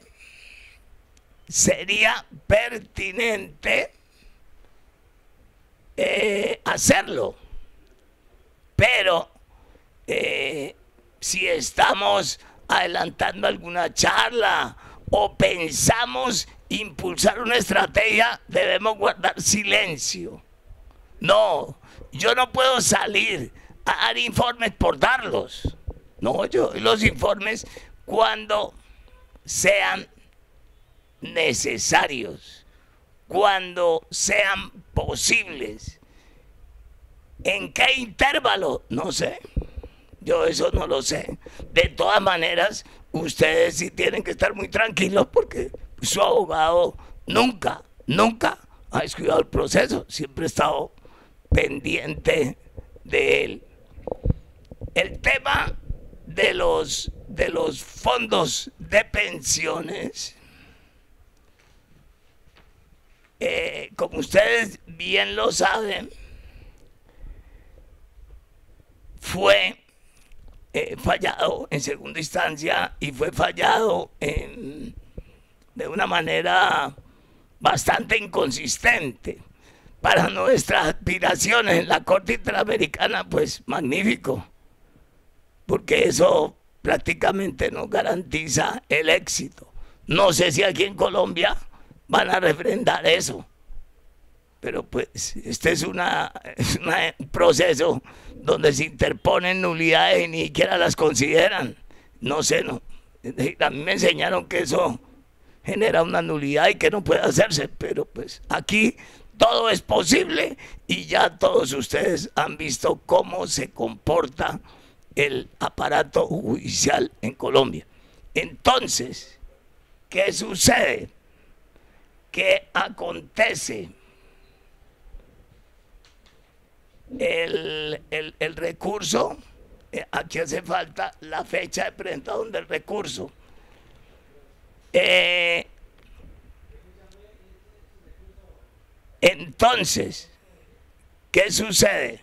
hacerlo. Pero si estamos adelantando alguna charla o pensamos impulsar una estrategia, debemos guardar silencio. No, yo no puedo salir a dar informes por darlos. No, yo doy los informes cuando sean necesarios, cuando sean posibles. ¿En qué intervalo? No sé. Yo eso no lo sé. De todas maneras, ustedes sí tienen que estar muy tranquilos porque su abogado nunca ha descuidado el proceso. Siempre ha estado pendiente de él. El tema de los fondos de pensiones, como ustedes bien lo saben, fue fallado en segunda instancia y fue fallado de una manera bastante inconsistente. Para nuestras aspiraciones en la Corte Interamericana, pues magnífico, porque eso prácticamente nos garantiza el éxito. No sé si aquí en Colombia van a refrendar eso, pero pues este es un proceso donde se interponen nulidades y ni siquiera las consideran. No sé, no. A mí me enseñaron que eso genera una nulidad y que no puede hacerse, pero pues aquí todo es posible y ya todos ustedes han visto cómo se comporta el aparato judicial en Colombia. Entonces, ¿qué sucede? ¿Qué acontece? El recurso, aquí hace falta la fecha de presentación del recurso. Entonces, ¿qué sucede?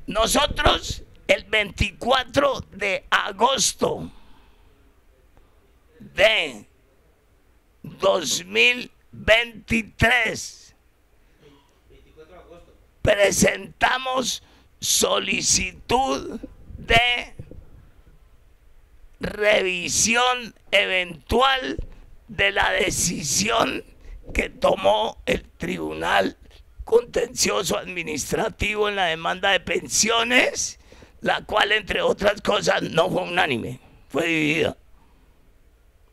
Nosotros el 24 de agosto de 2023 presentamos solicitud de revisión eventual de la decisión que tomó el Tribunal Contencioso Administrativo en la demanda de pensiones, la cual, entre otras cosas, no fue unánime, fue dividida.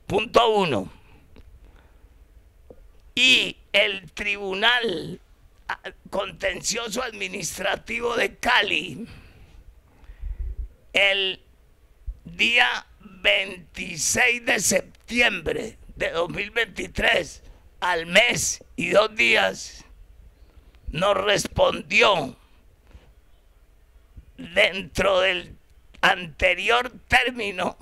Punto 1. Y el Tribunal Contencioso Administrativo de Cali, el día 26 de septiembre de 2023, al mes y 2 días, nos respondió dentro del anterior término.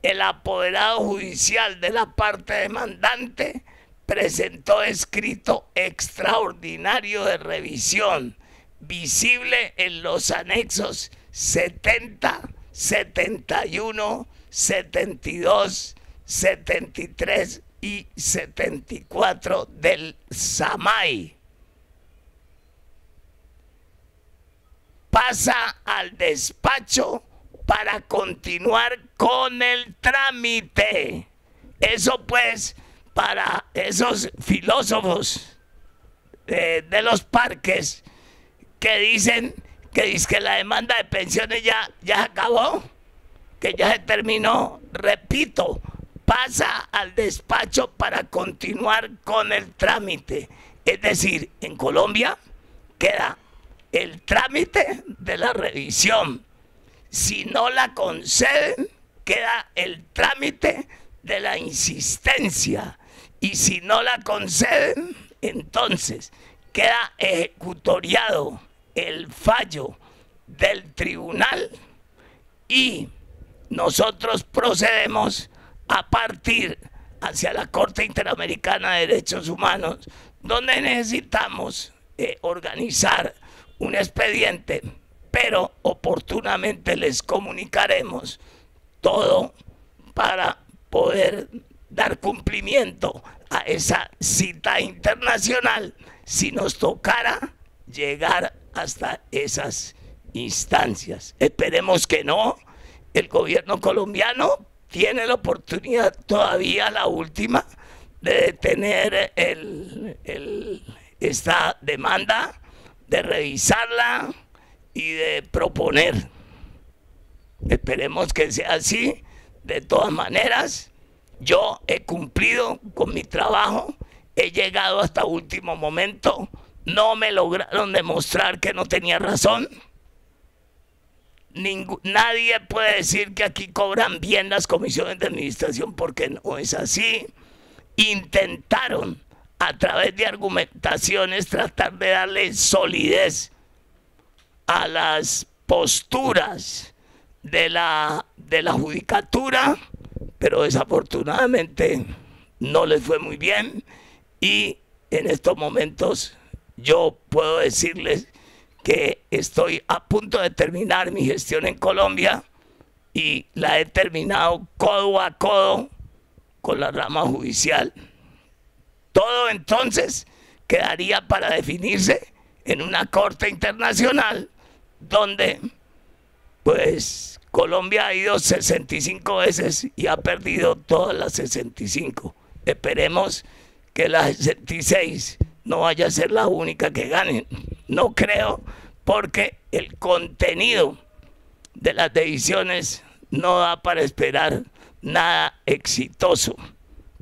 El apoderado judicial de la parte demandante presentó escrito extraordinario de revisión visible en los anexos 70, 71, 72, 73 y 74 del SAMAI. Pasa al despacho para continuar con el trámite. Eso pues, para esos filósofos de los parques que dicen que la demanda de pensiones ya acabó, que ya se terminó. Repito, pasa al despacho para continuar con el trámite. Es decir, en Colombia queda el trámite de la revisión. Si no la conceden, queda el trámite de la insistencia. Y si no la conceden, entonces queda ejecutoriado el fallo del tribunal y nosotros procedemos a partir hacia la Corte Interamericana de Derechos Humanos, donde necesitamos organizar un expediente, pero oportunamente les comunicaremos todo para poder dar cumplimiento a esa cita internacional si nos tocara llegar hasta esas instancias. Esperemos que no. El gobierno colombiano tiene la oportunidad todavía, la última, de detener esta demanda, de revisarla y de proponer. Esperemos que sea así. De todas maneras, yo he cumplido con mi trabajo, he llegado hasta último momento, no me lograron demostrar que no tenía razón. Nadie puede decir que aquí cobran bien las comisiones de administración, porque no es así. Intentaron a través de argumentaciones tratar de darle solidez a las posturas de la judicatura, pero desafortunadamente no les fue muy bien. Y en estos momentos yo puedo decirles que estoy a punto de terminar mi gestión en Colombia y la he terminado codo a codo con la rama judicial. Todo entonces quedaría para definirse en una corte internacional donde pues Colombia ha ido 65 veces y ha perdido todas las 65. Esperemos que la 66 no vaya a ser la única que gane. No creo, porque el contenido de las decisiones no da para esperar nada exitoso,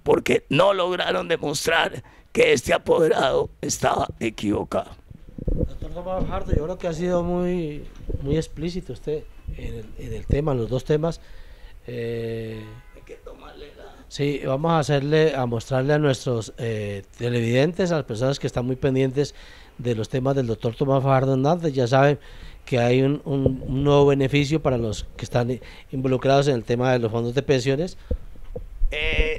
porque no lograron demostrar que este apoderado estaba equivocado. Doctor Tomás Fajardo, yo creo que ha sido muy explícito usted en el tema, en los dos temas. Hay que tomarle la... Sí, vamos a mostrarle a nuestros televidentes, a las personas que están muy pendientes de los temas del doctor Tomás Fajardo Hernández. Ya saben que hay un nuevo beneficio para los que están involucrados en el tema de los fondos de pensiones.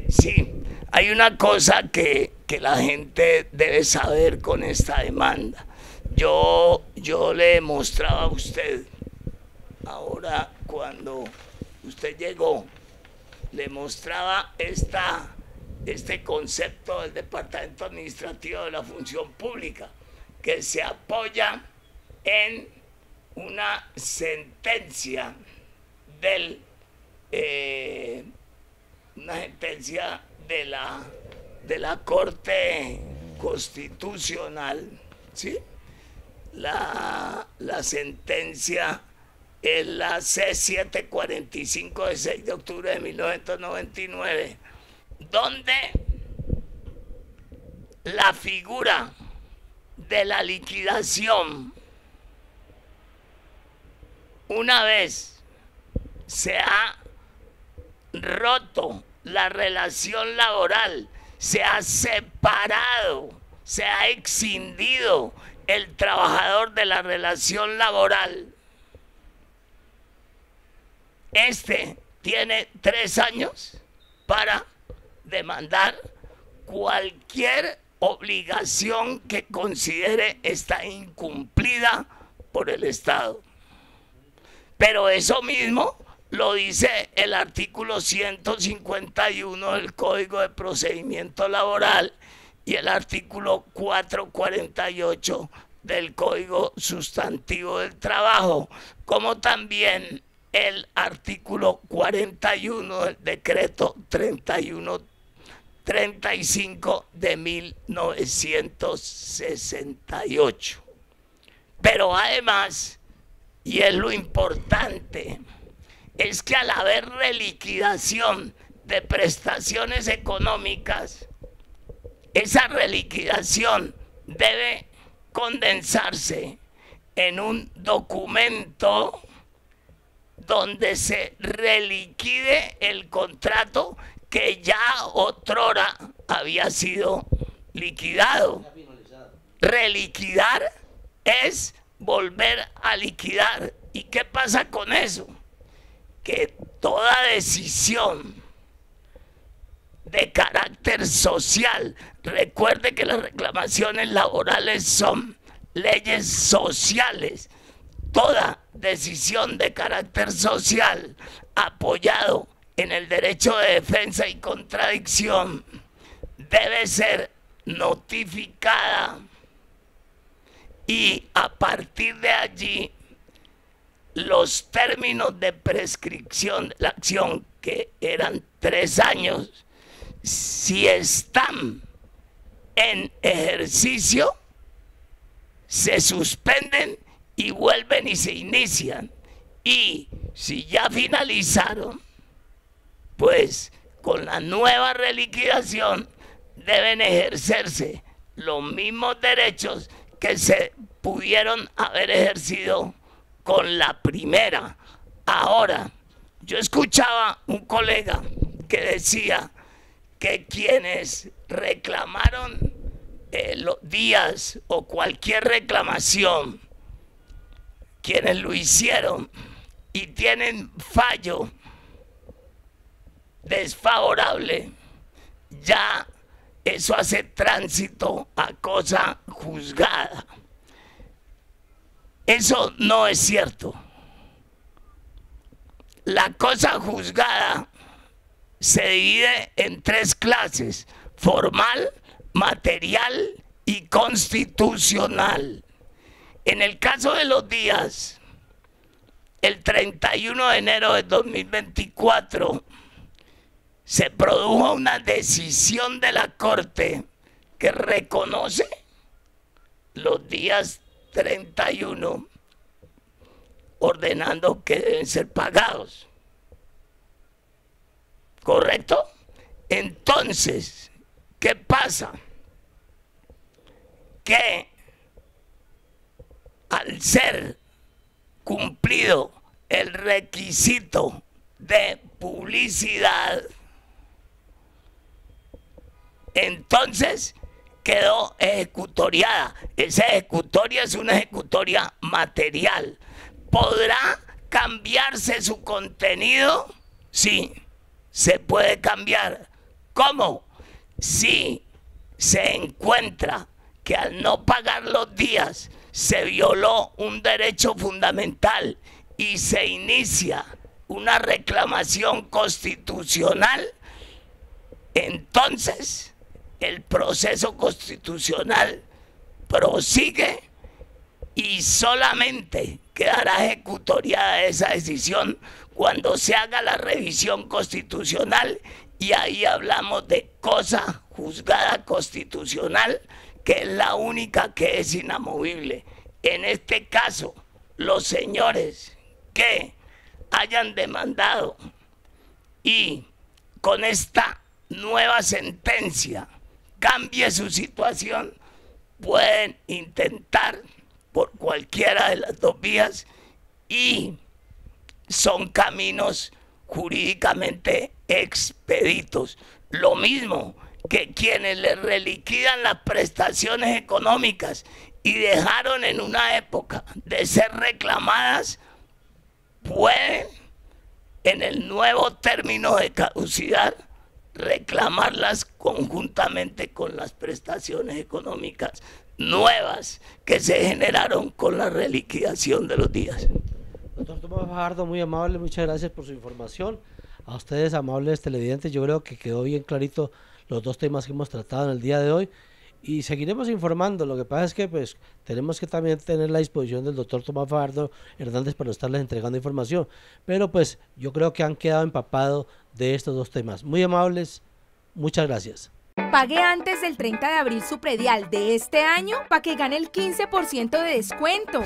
Sí, hay una cosa que la gente debe saber con esta demanda. Yo le mostraba a usted, ahora cuando usted llegó, le mostraba esta este concepto del Departamento Administrativo de la Función Pública, que se apoya en una sentencia de la Corte Constitucional, ¿sí? La sentencia es la C-745 de 6 de octubre de 1999, donde la figura de la liquidación, una vez se ha roto la relación laboral, se ha separado, se ha excindido el trabajador de la relación laboral, este tiene 3 años para demandar cualquier obligación que considere está incumplida por el Estado. Pero eso mismo lo dice el artículo 151 del Código de Procedimiento Laboral y el artículo 448 del Código Sustantivo del Trabajo, como también el artículo 41 del Decreto 3135 de 1968. Pero además, y es lo importante, es que al haber reliquidación de prestaciones económicas, esa reliquidación debe condensarse en un documento donde se reliquide el contrato que ya otrora había sido liquidado. Reliquidar es volver a liquidar. ¿Y qué pasa con eso? Que toda decisión de carácter social, recuerde que las reclamaciones laborales son leyes sociales, toda decisión de carácter social apoyado en el derecho de defensa y contradicción debe ser notificada, y a partir de allí los términos de prescripción de la acción, que eran 3 años, si están en ejercicio, se suspenden y vuelven y se inician. Y si ya finalizaron, pues con la nueva reliquidación deben ejercerse los mismos derechos que se pudieron haber ejercido con la primera. Ahora, yo escuchaba un colega que decía que quienes reclamaron los días o cualquier reclamación, quienes lo hicieron y tienen fallo desfavorable, ya eso hace tránsito a cosa juzgada. Eso no es cierto. La cosa juzgada se divide en 3 clases: formal, material y constitucional. En el caso de los días, el 31 de enero de 2024 se produjo una decisión de la Corte que reconoce los días 31, ordenando que deben ser pagados. ¿Correcto? Entonces, ¿qué pasa? Que al ser cumplido el requisito de publicidad, entonces quedó ejecutoriada. Esa ejecutoria es una ejecutoria material. ¿Podrá cambiarse su contenido? Sí, se puede cambiar. ¿Cómo? Si se encuentra que al no pagar los días se violó un derecho fundamental y se inicia una reclamación constitucional, entonces el proceso constitucional prosigue y solamente quedará ejecutoriada esa decisión cuando se haga la revisión constitucional, y ahí hablamos de cosa juzgada constitucional, que es la única que es inamovible. En este caso, los señores que hayan demandado y con esta nueva sentencia cambie su situación, pueden intentar por cualquiera de las dos vías y son caminos jurídicamente expeditos. Lo mismo que quienes le reliquidan las prestaciones económicas y dejaron en una época de ser reclamadas, pueden en el nuevo término de caducidad reclamarlas conjuntamente con las prestaciones económicas nuevas que se generaron con la reliquidación de los días. Doctor Tomás Fajardo, muy amable, muchas gracias por su información. A ustedes, amables televidentes, yo creo que quedó bien clarito los dos temas que hemos tratado en el día de hoy y seguiremos informando. Lo que pasa es que pues tenemos que también tener la disposición del doctor Tomás Fajardo Hernández para estarles entregando información, pero pues yo creo que han quedado empapados de estos dos temas. Muy amables, muchas gracias. Pague antes del 30 de abril su predial de este año para que gane el 15% de descuento.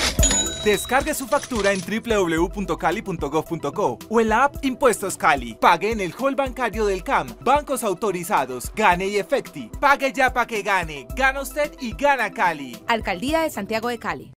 Descargue su factura en www.cali.gov.co o en la app Impuestos Cali. Pague en el hall bancario del CAM, bancos autorizados, Gane y Efecti. Pague ya para que gane. Gana usted y gana Cali. Alcaldía de Santiago de Cali.